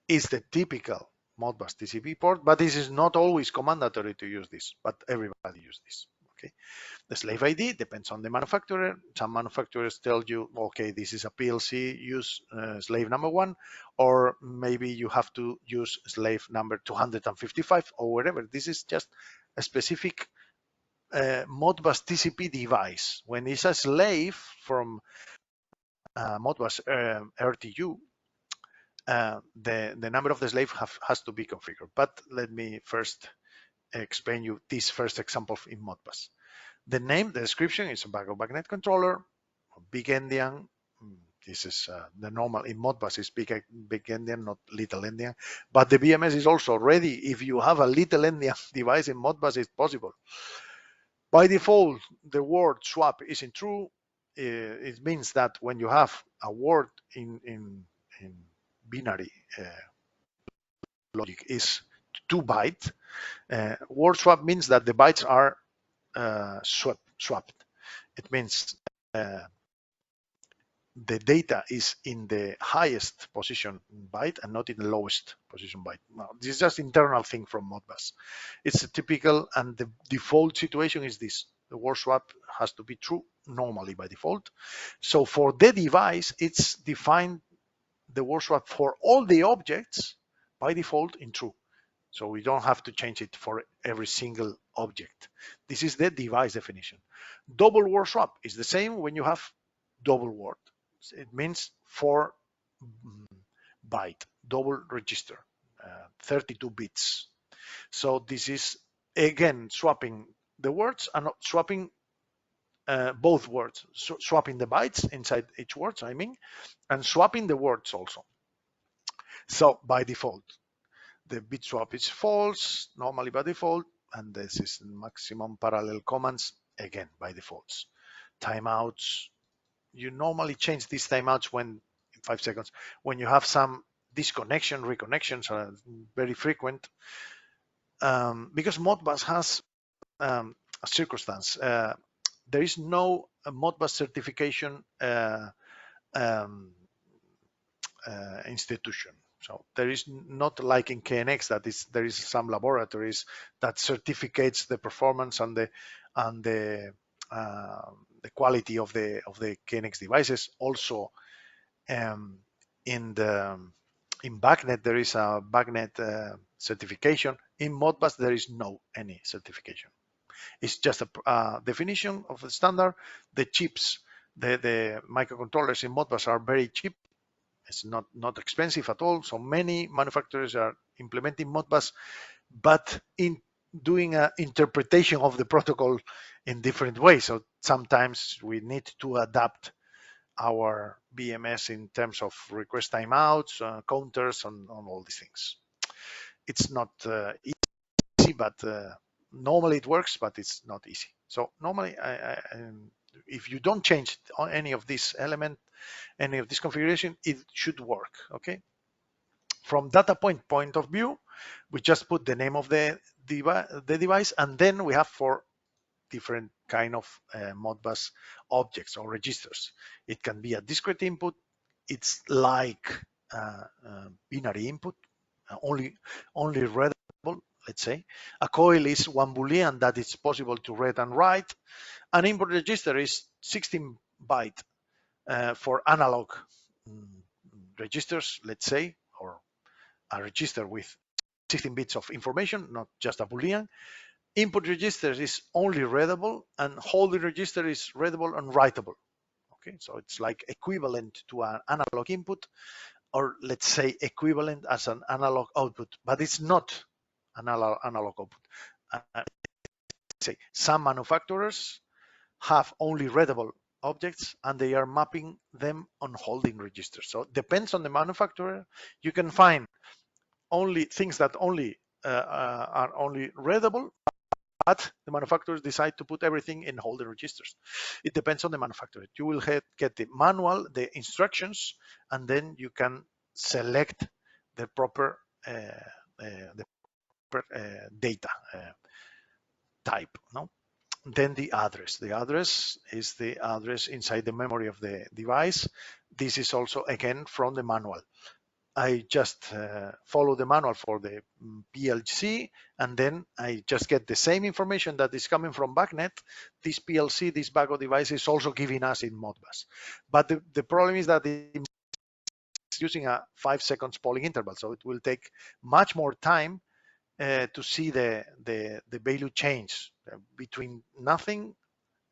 is the typical Modbus TCP port, but this is not always mandatory to use this, but everybody uses this. Okay. The slave ID depends on the manufacturer. Some manufacturers tell you, okay, this is a PLC, use slave number 1, or maybe you have to use slave number 255 or whatever. This is just a specific Modbus TCP device. When it's a slave from Modbus RTU, the number of the slave has to be configured. But let me first explain you this first example in Modbus. The name, the description is a Wago BACnet controller, big endian. This is the normal in Modbus is big endian, not little endian. But the BMS is also ready. If you have a little endian device in Modbus, it's possible. By default, the word swap isn't true. it means that when you have a word in binary logic is 2 byte, word swap means that the bytes are swapped. It means the data is in the highest position byte and not in the lowest position byte. Now, this is just internal thing from Modbus. It's a typical, and the default situation is this. The word swap has to be true normally by default. So for the device, it's defined the word swap for all the objects by default in true. So we don't have to change it for every single object. This is the device definition. Double word swap is the same when you have double word. It means 4 byte, double register, 32 bits. So this is, again, swapping the words and swapping both words, so swapping the bytes inside each word, I mean, and swapping the words also. So by default, the bit swap is false, normally by default, and this is maximum parallel commands, again, by defaults. Timeouts, you normally change these timeouts when, in 5 seconds, when you have some disconnection, reconnections are very frequent, because Modbus has a circumstance. There is no Modbus certification institution. So there is not like in KNX that is there is some laboratories that certificates the performance and the quality of the KNX devices. Also, in BACnet there is a BACnet certification. In Modbus there is no any certification. It's just a definition of the standard. The chips, the microcontrollers in Modbus are very cheap. It's not expensive at all. So many manufacturers are implementing Modbus, but in doing an interpretation of the protocol in different ways. So sometimes we need to adapt our BMS in terms of request timeouts, counters, and on all these things. It's not easy, but normally it works, but it's not easy. So normally, if you don't change any of these elements, any of this configuration, it should work. Okay. From data point of view, we just put the name of the device, and then we have 4 different kind of Modbus objects or registers. It can be a discrete input. It's like binary input, only readable, let's say. A coil is 1 Boolean that it's possible to read and write. An input register is 16 byte for analog registers, let's say, or a register with 16 bits of information, not just a Boolean. Input register is only readable, and holding register is readable and writable. Okay, so it's like equivalent to an analog input, or let's say equivalent as an analog output, but it's not an analog output. Say some manufacturers have only readable objects and they are mapping them on holding registers. So it depends on the manufacturer. You can find only things that only are only readable, but the manufacturers decide to put everything in holding registers. It depends on the manufacturer. You will get the manual, the instructions, and then you can select the proper data type. No? Then the address. The address is the address inside the memory of the device. This is also, again, from the manual. I just follow the manual for the PLC, and then I just get the same information that is coming from BACnet. This PLC, this Wago device is also giving us in Modbus. But the problem is that it's using a 5 seconds polling interval, so it will take much more time to see the value change between nothing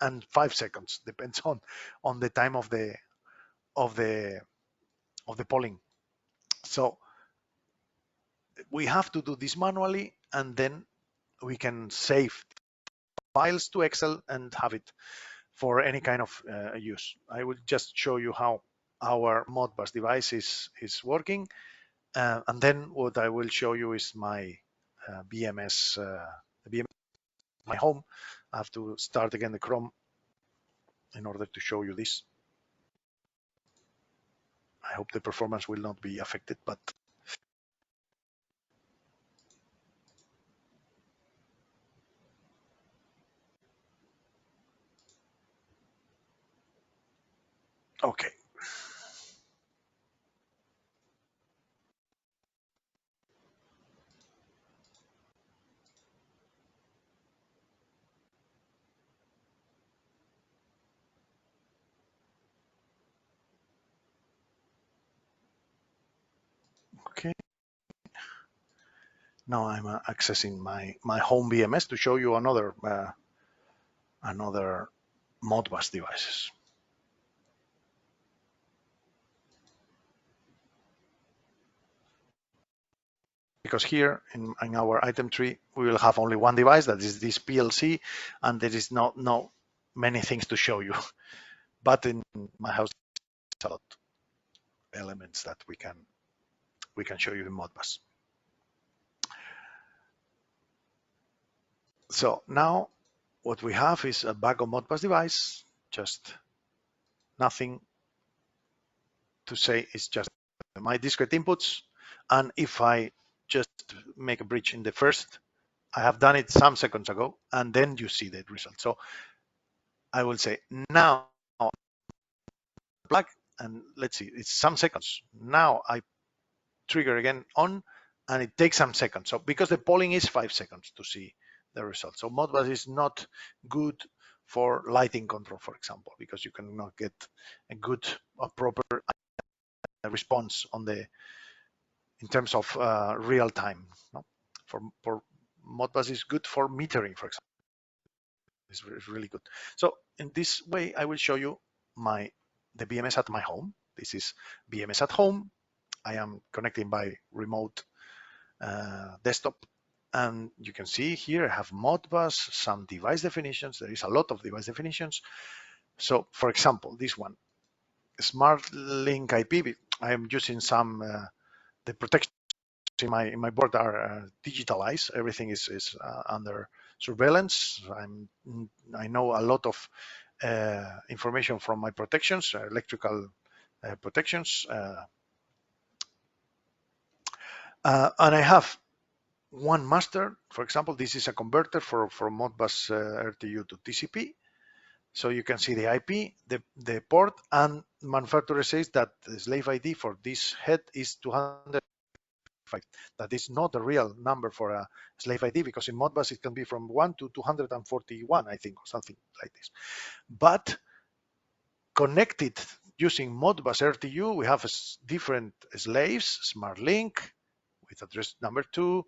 and 5 seconds. Depends on the time of the polling. So we have to do this manually, and then we can save files to Excel and have it for any kind of use. I will just show you how our Modbus device is working, and then what I will show you is my BMS, my home. I have to start again the Chrome in order to show you this. I hope the performance will not be affected, but okay. Okay. Now I'm accessing my home BMS to show you another Modbus devices. Because here in our item tree, we will have only one device, that is this PLC, and there is not many things to show you. But in my house, a lot of elements that we can show you in Modbus. So now what we have is a Wago Modbus device, just nothing to say, it's just my discrete inputs. And if I just make a bridge in the first, I have done it some seconds ago, and then you see the result. So I will say now plug, and let's see, it's some seconds. Now I trigger again on, and it takes some seconds. So because the polling is 5 seconds to see the result. So Modbus is not good for lighting control, for example, because you cannot get a good or proper response on the in terms of real time. No? For Modbus is good for metering, for example. It's really good. So in this way, I will show you the BMS at my home. This is BMS at home. I am connecting by remote desktop, and you can see here I have Modbus, some device definitions. There is a lot of device definitions. So for example, this one, Smart Link IP. I am using some the protection in my board are digitalized. Everything is under surveillance. I know a lot of information from my protections, electrical protections, and I have one master. For example, this is a converter from Modbus RTU to TCP. So you can see the IP, the port, and manufacturer says that the slave ID for this head is 200. That is not a real number for a slave ID, because in Modbus it can be from 1 to 241, I think, or something like this. But connected using Modbus RTU, we have different slaves, Smart Link with address number 2.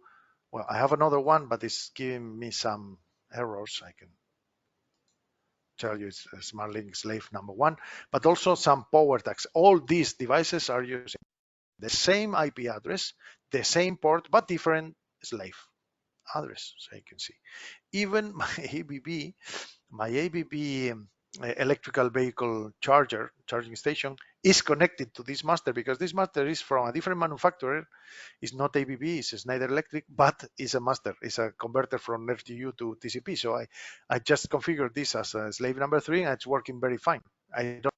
Well, I have another one, but it's giving me some errors. I can tell you it's Smart Link slave number 1, but also some power tags. All these devices are using the same IP address, the same port, but different slave address. So you can see even my ABB electrical vehicle charging station is connected to this master, because this master is from a different manufacturer. It's not ABB, it's Schneider Electric, but it's a master, it's a converter from RTU to TCP. So I just configured this as a slave number 3, and it's working very fine. I don't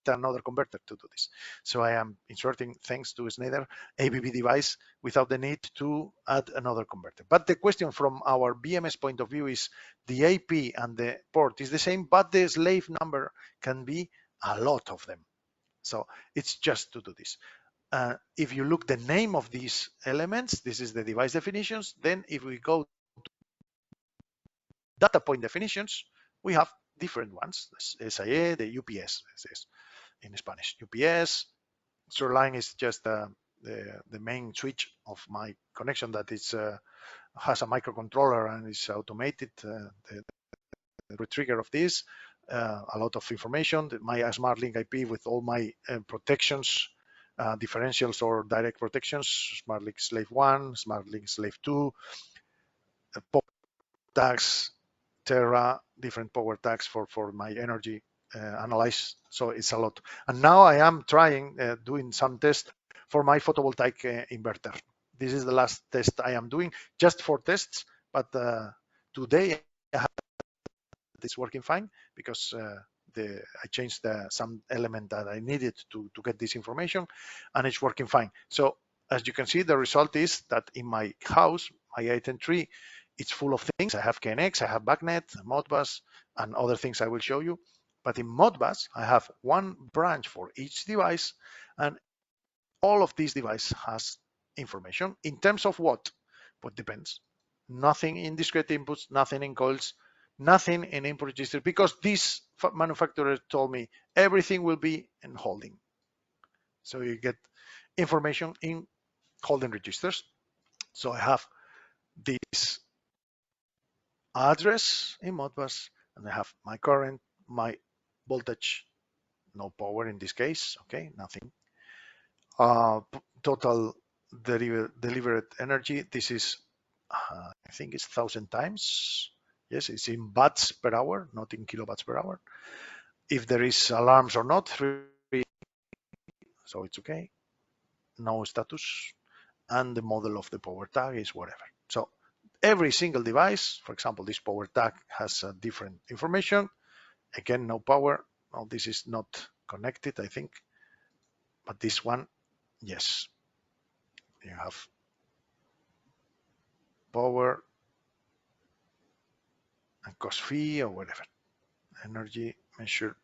another converter to do this. So I am inserting, thanks to Schneider, ABB device without the need to add another converter. But the question from our BMS point of view is the IP and the port is the same, but the slave number can be a lot of them. So it's just to do this. If you look the name of these elements, this is the device definitions. Then if we go to data point definitions, we have different ones. SIA, the UPS, in Spanish. UPS, Line is just the main switch of my connection that is has a microcontroller and is automated. The retrigger of this, a lot of information. My Smart Link IP with all my protections, differentials or direct protections. Smart Link slave 1, Smart Link slave 2, power tags, Terra, different power tags for my energy analyze. So it's a lot. And now I am trying doing some tests for my photovoltaic inverter. This is the last test I am doing, just for tests, but today it's working fine, because I changed some element that I needed to get this information, and it's working fine. So as you can see, the result is that in my house, my item tree, it's full of things. I have NETx, I have BACnet, Modbus, and other things I will show you. But in Modbus, I have one branch for each device, and all of these device has information in terms of what? But depends. Nothing in discrete inputs, nothing in coils, nothing in input register, because this manufacturer told me everything will be in holding. So you get information in holding registers. So I have this address in Modbus, and I have my current, my voltage, no power in this case, okay, nothing. Total delivered energy, this is, I think it's 1,000 times. Yes, it's in watts per hour, not in kilowatts per hour. If there is alarms or not, 3, so it's okay. No status, and the model of the power tag is whatever. So every single device, for example, this power tag has a different information. Again, no power. Well, this is not connected, I think, but this one, yes. You have power and cost fee or whatever. Energy measured,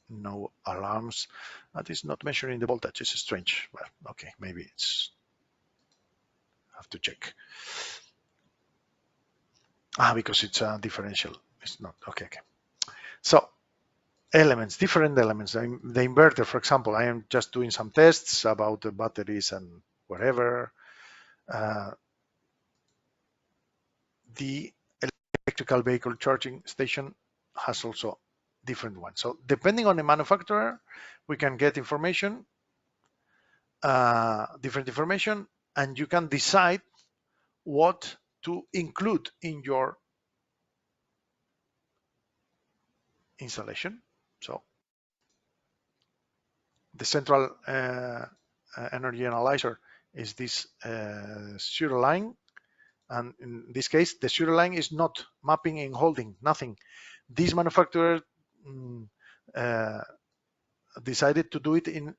no alarms. That is not measuring the voltage. It's strange. Well, okay, maybe it's, have to check. Because it's a differential. It's not, okay. So elements, different elements. The inverter, for example, I am just doing some tests about the batteries and whatever. The electrical vehicle charging station has also different ones. So depending on the manufacturer, we can get information, different information, and you can decide what to include in your installation. So the central energy analyzer is this zero line. And in this case, the zero line is not mapping in holding, nothing. This manufacturer decided to do it in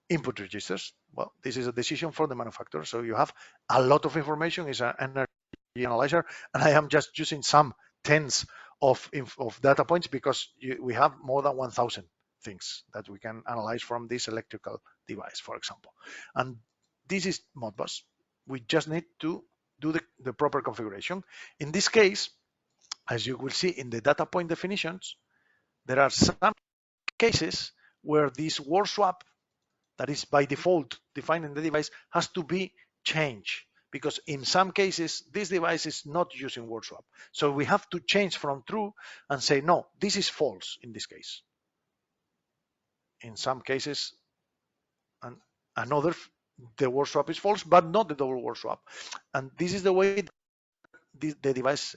input registers. Well, this is a decision for the manufacturer. So you have a lot of information. It's an energy analyzer, and I am just using some tens of data points because we have more than 1,000 things that we can analyze from this electrical device, for example. And this is Modbus. We just need to do the proper configuration. In this case, as you will see in the data point definitions, there are some cases where this word swap that is by default defined in the device has to be changed, because in some cases this device is not using word swap. So we have to change from true and say, no, this is false in this case. In some cases, and another, the word swap is false, but not the double word swap. And this is the way the device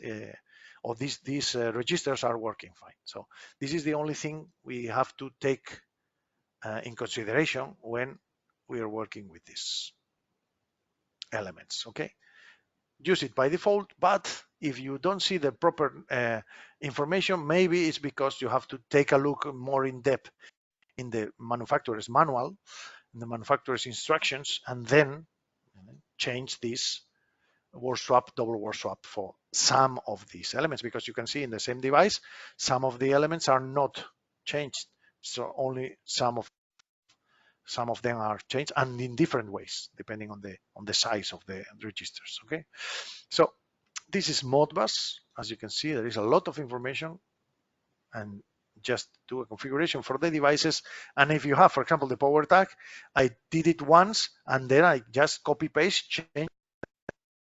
or these registers are working fine. So this is the only thing we have to take in consideration when we are working with these elements. Okay, use it by default, but if you don't see the proper information, maybe it's because you have to take a look more in depth in the manufacturer's manual, in the manufacturer's instructions, and then change this word swap, double word swap for some of these elements, because you can see in the same device, some of the elements are not changed. So only some of them are changed, and in different ways, depending on the size of the registers. Okay, so this is Modbus. As you can see, there is a lot of information, and just do a configuration for the devices. And if you have, for example, the power tag, I did it once, and then I just copy paste, change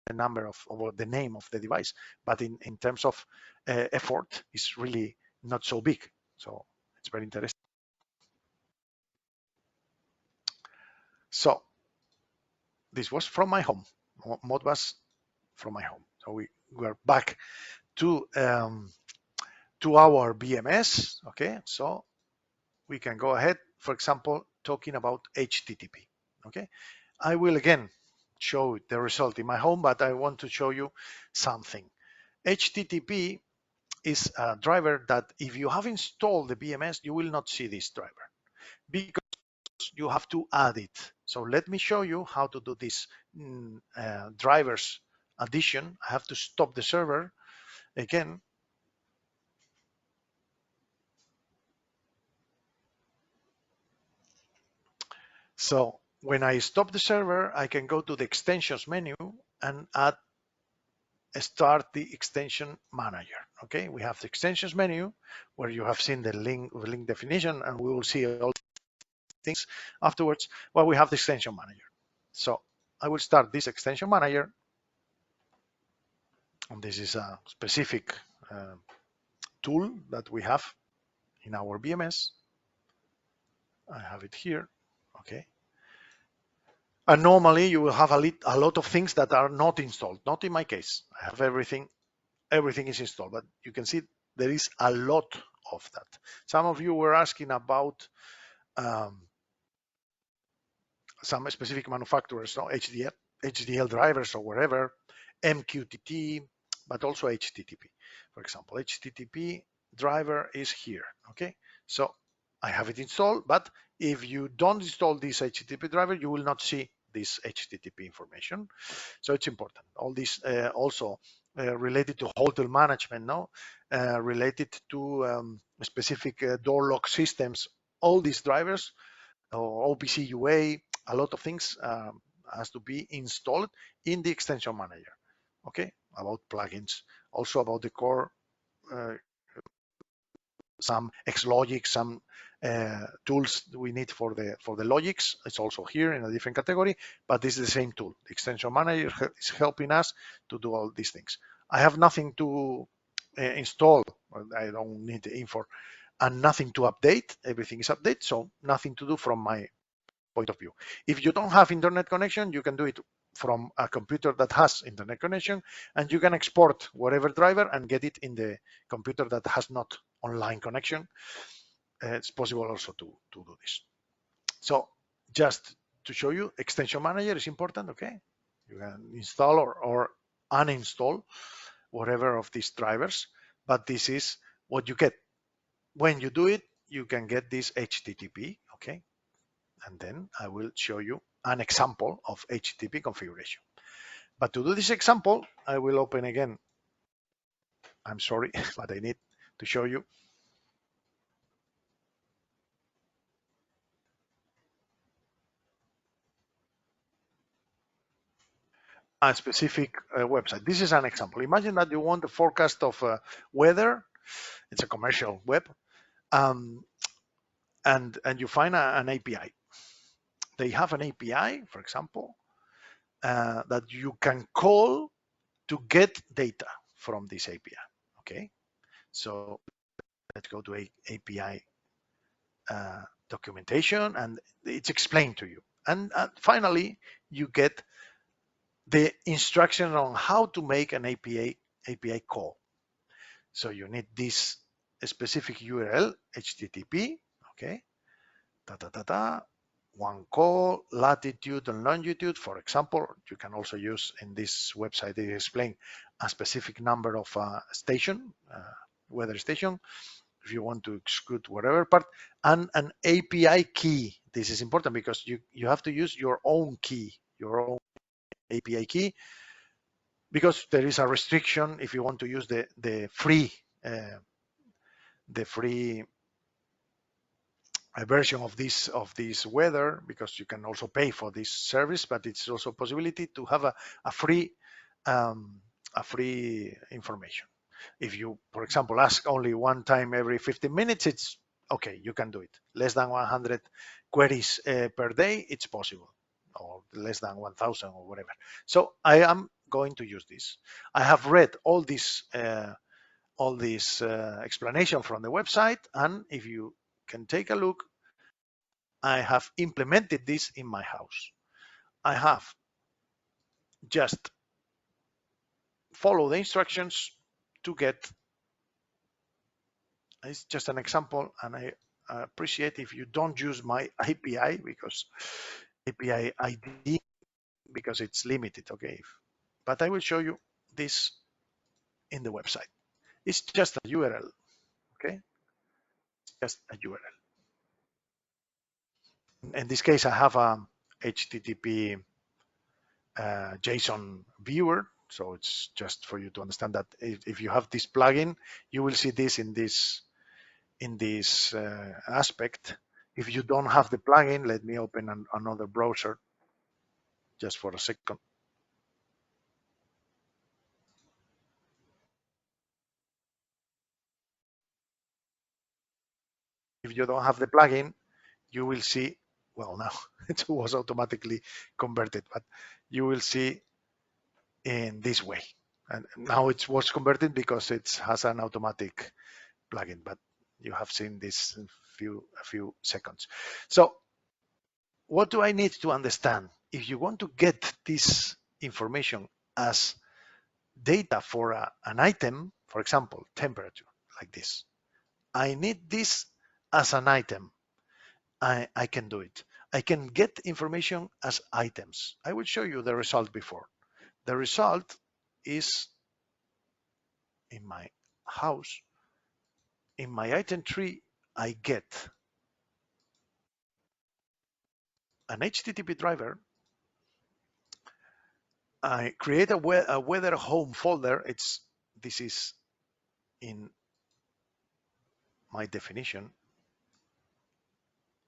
the number of, or the name of the device. But in terms of effort, it's really not so big. So it's very interesting. So this was from my home, Modbus from my home. So we are back to our BMS. Okay, so we can go ahead, for example, talking about HTTP. Okay, I will again show the result in my home, but I want to show you something. HTTP is a driver that if you have installed the BMS, you will not see this driver because you have to add it. So let me show you how to do this drivers addition. I have to stop the server again. So when I stop the server, I can go to the extensions menu and start the extension manager. Okay, we have the extensions menu where you have seen the link definition, and we will see all things afterwards. Well, we have the extension manager. So I will start this extension manager, and this is a specific tool that we have in our BMS. I have it here. Okay. And normally you will have a lot of things that are not installed. Not in my case. I have everything is installed, but you can see there is a lot of that. Some of you were asking about some specific manufacturers, no? HDL drivers or wherever, MQTT, but also HTTP. For example, HTTP driver is here, okay? So I have it installed, but if you don't install this HTTP driver, you will not see this HTTP information. So it's important. All this also related to hotel management, no? Related to specific door lock systems, all these drivers, or OPC UA, a lot of things has to be installed in the extension manager. Okay, about plugins, also about the core, some Xlogic, some tools we need for the logics. It's also here in a different category, but this is the same tool. The extension manager is helping us to do all these things. I have nothing to install. I don't need the info and nothing to update. Everything is updated, so nothing to do from my point of view. If you don't have internet connection, you can do it from a computer that has internet connection, and you can export whatever driver and get it in the computer that has not online connection. It's possible also to do this. So just to show you, extension manager is important, okay? You can install or uninstall whatever of these drivers, but this is what you get. When you do it, you can get this HTTP, okay? And then I will show you an example of HTTP configuration. But to do this example, I will open again. I'm sorry, but I need to show you a specific website. This is an example. Imagine that you want the forecast of weather. It's a commercial web, and you find an API. They have an API, for example, that you can call to get data from this API. Okay, so let's go to API documentation, and it's explained to you. And finally, you get the instruction on how to make an API call. So you need this specific URL, HTTP, okay, one call, latitude and longitude. For example, you can also use in this website, they explain a specific number of station, weather station, if you want to exclude whatever part, and an API key. This is important because you have to use your own key, your own API key, because there is a restriction if you want to use the free version of this weather, because you can also pay for this service, but it's also a possibility to have a free information. If you, for example, ask only one time every 15 minutes, it's okay, you can do it. Less than 100 queries per day, it's possible, or less than 1,000 or whatever. So I am going to use this. I have read all this explanation from the website, and if you can take a look, I have implemented this in my house. I have just follow the instructions to get. It's just an example, and I appreciate if you don't use my API, because API ID, because it's limited, okay? But I will show you this in the website. It's just a URL, okay? It's just a URL. In this case, I have a HTTP JSON viewer. So it's just for you to understand that if you have this plugin, you will see this in this aspect. If you don't have the plugin, let me open another browser just for a second. If you don't have the plugin, you will see, well, now it was automatically converted, but you will see in this way. And now it was converted because it has an automatic plugin, but you have seen this in a few seconds. So what do I need to understand? If you want to get this information as data for an item, for example, temperature, like this, I need this as an item. I can do it. I can get information as items. I will show you the result before. The result is in my house. In my item tree, I get an HTTP driver. I create a weather home folder. This is in my definition.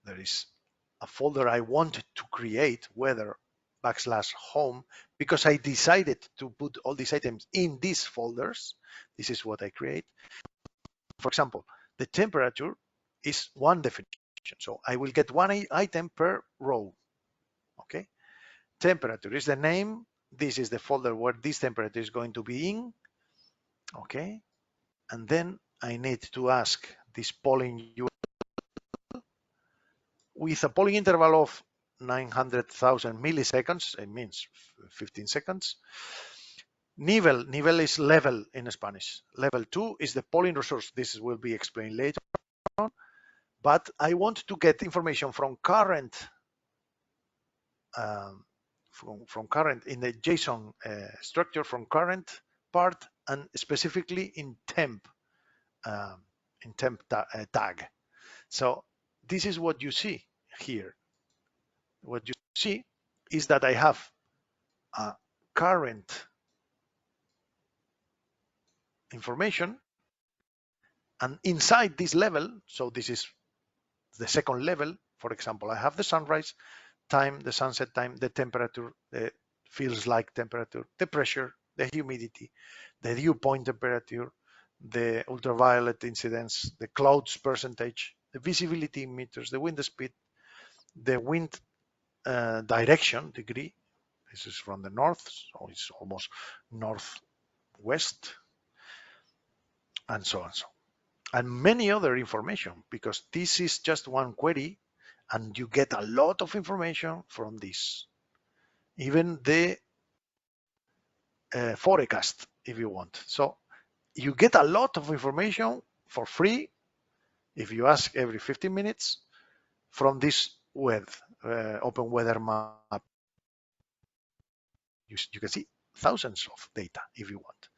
There is a folder I wanted to create, weather /home, because I decided to put all these items in these folders. This is what I create. For example, the temperature is one definition. So I will get one item per row. Okay. Temperature is the name. This is the folder where this temperature is going to be in. Okay. And then I need to ask this polling URL with a polling interval of 900,000 milliseconds. It means 15 seconds. Nivel is level in Spanish. Level 2 is the polling resource. This will be explained later on. But I want to get information from current from current in the JSON structure, from current part, and specifically in temp tag. So this is what you see here. What you see is that I have a current information, and inside this level, so this is the second level. For example, I have the sunrise time, the sunset time, the temperature, the feels like temperature, the pressure, the humidity, the dew point temperature, the ultraviolet incidence, the clouds percentage, the visibility meters, the wind speed, the wind direction degree. This is from the north, so it's almost northwest, and so on. And many other information, because this is just one query and you get a lot of information from this. Even the forecast, if you want. So you get a lot of information for free if you ask every 15 minutes from this open weather map. You can see thousands of data if you want.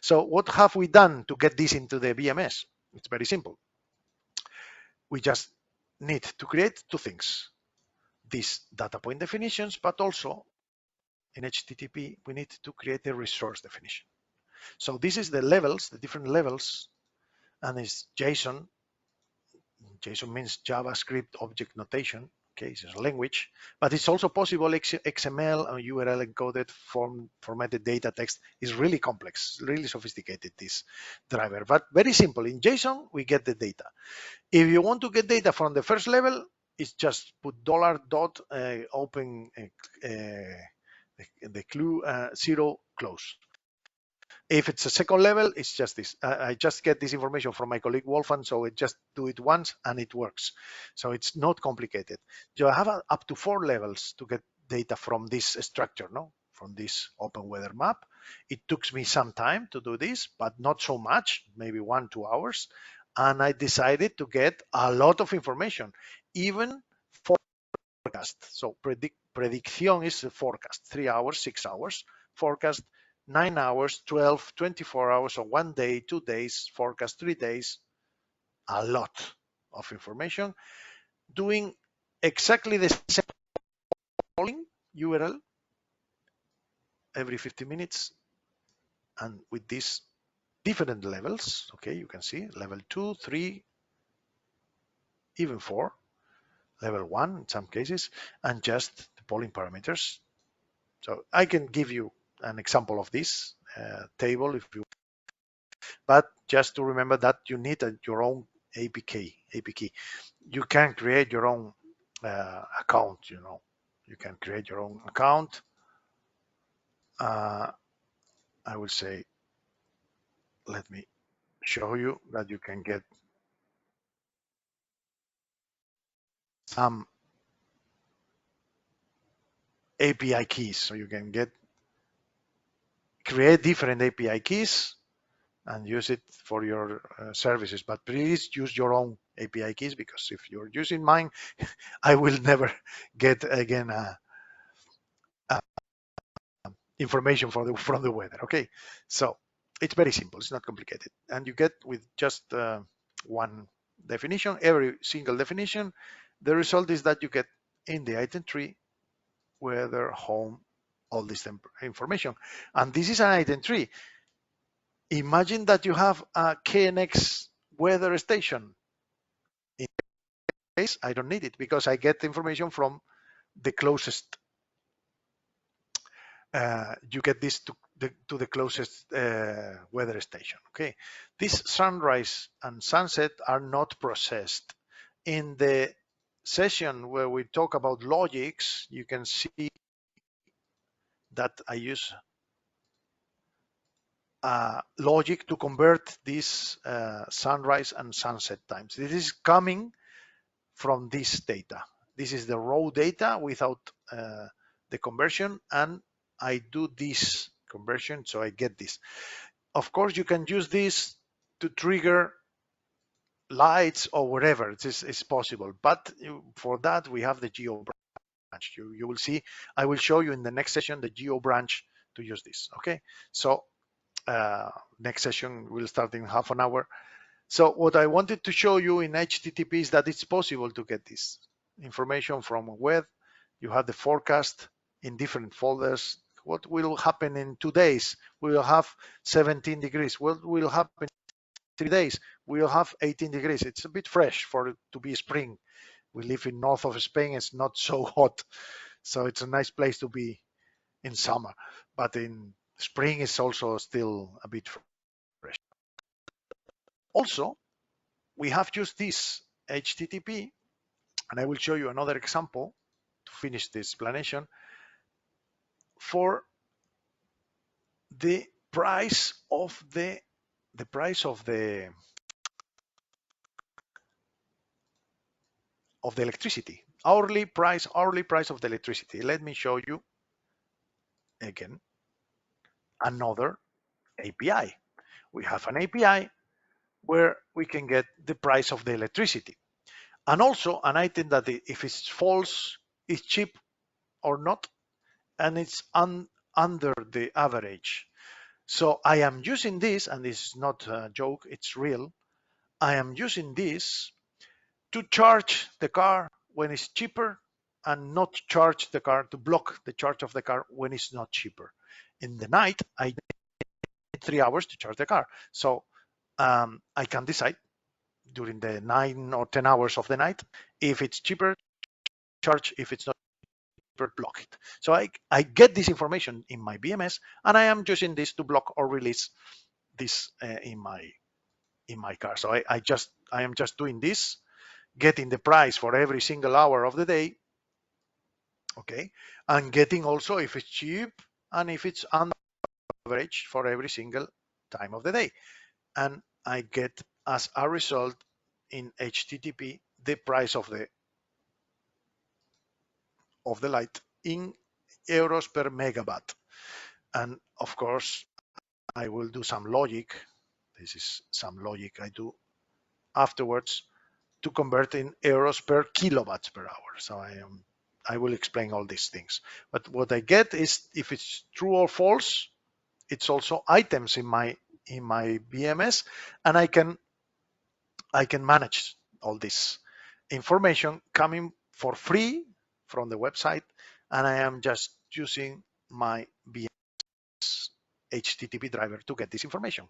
So what have we done to get this into the BMS? It's very simple. We just need to create two things. These data point definitions, but also in HTTP, we need to create a resource definition. So this is the levels, the different levels, and it's JSON. JSON means JavaScript object notation. Okay, it's a language, but it's also possible XML and URL encoded formatted data text. Is really complex, really sophisticated, this driver, but very simple. In JSON, we get the data. If you want to get data from the first level, it's just put $dot open the clue 0 close. If it's a second level, it's just this. I just get this information from my colleague Wolfgang, so I just do it once and it works. So it's not complicated. You have up to 4 levels to get data from this structure, no? From this open weather map. It took me some time to do this, but not so much, maybe 1-2 hours. And I decided to get a lot of information, even forecast. So prediction is a forecast, 3 hours, 6 hours. Forecast 9 hours, 12, 24 hours, or 1 day, 2 days, forecast 3 days, a lot of information, doing exactly the same polling URL every 50 minutes, and with these different levels. Okay, you can see level 2, 3, even 4, level 1 in some cases, and just the polling parameters. So I can give you an example of this table if you, but just to remember that you need your own APK. You can create your own account. You can create your own account. I will say, let me show you that you can get some API keys. So you can create different API keys and use it for your services. But please use your own API keys, because if you're using mine, I will never get again information from the weather. Okay, so it's very simple. It's not complicated, and you get with just one definition, every single definition. The result is that you get in the item tree weather, home, all this information, and this is an item tree. Imagine that you have a KNX weather station. In this case, I don't need it because I get information from the closest. You get this to the closest weather station. Okay, this sunrise and sunset are not processed. In the session where we talk about logics, you can see that I use logic to convert these sunrise and sunset times. This is coming from this data. This is the raw data without the conversion, and I do this conversion, so I get this. Of course, you can use this to trigger lights or whatever. It's possible, but for that we have the geo branch. You will see, I will show you in the next session the geo branch to use this. Okay, so next session will start in half an hour. So what I wanted to show you in HTTP is that it's possible to get this information from a web. You have the forecast in different folders. What will happen in 2 days? We will have 17 degrees. What will happen in 3 days? We will have 18 degrees. It's a bit fresh for it to be spring. We live in north of Spain. It's not so hot. So it's a nice place to be in summer. But in spring, it's also still a bit fresh. Also, we have used this HTTP, and I will show you another example to finish this explanation, for the price of the electricity, hourly price of the electricity. Let me show you again another API. We have an API where we can get the price of the electricity, and also an item that if it's false, is cheap or not, and it's under the average. So I am using this, and this is not a joke, it's real. I am using this to charge the car when it's cheaper, and not charge the car, to block the charge of the car when it's not cheaper. In the night, I need 3 hours to charge the car. So I can decide during the 9 or 10 hours of the night, if it's cheaper, charge; if it's not cheaper, block it. So I get this information in my BMS, and I am using this to block or release this in my car. So I am just doing this, getting the price for every single hour of the day, okay, and getting also if it's cheap and if it's under average for every single time of the day. And I get as a result in HTTP the price of the light in euros per megawatt. And of course, I will do some logic. This is some logic I do afterwards to convert in euros per kilowatts per hour. So I will explain all these things. But what I get is if it's true or false, it's also items in my BMS, and I can manage all this information coming for free from the website, and I am just using my BMS HTTP driver to get this information,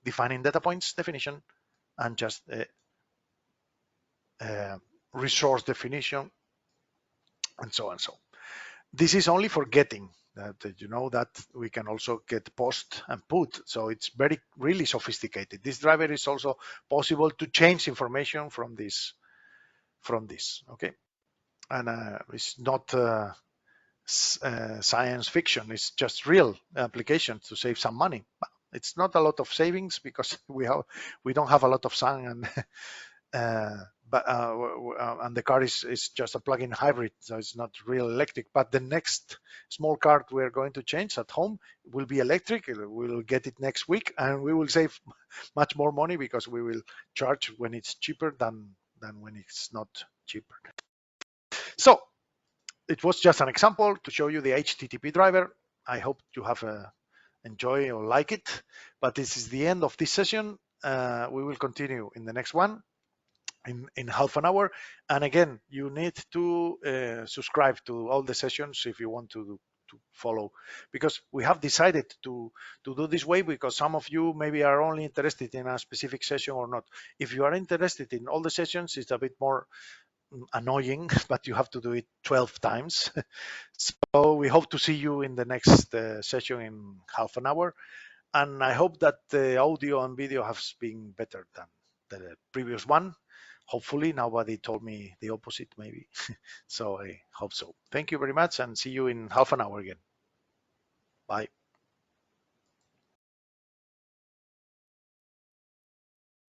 defining data points definition, and just resource definition, and so on. So this is only for getting. That you know that we can also get post and put, so it's really sophisticated. This driver is also possible to change information from this. Okay, and it's not science fiction. It's just real application to save some money. It's not a lot of savings because we don't have a lot of sun, and and the car is just a plug-in hybrid, so it's not real electric. But the next small car we're going to change at home will be electric. We'll get it next week, and we will save much more money because we will charge when it's cheaper than when it's not cheaper. So it was just an example to show you the HTTP driver. I hope you have enjoy or like it, but this is the end of this session. We will continue in the next one in half an hour. And again, you need to subscribe to all the sessions if you want to follow, because we have decided to do this way because some of you maybe are only interested in a specific session or not. If you are interested in all the sessions, it's a bit more annoying, but you have to do it 12 times. So we hope to see you in the next session in half an hour. And I hope that the audio and video has been better than the previous one. Hopefully, nobody told me the opposite, maybe. So I hope so. Thank you very much, and see you in half an hour again. Bye.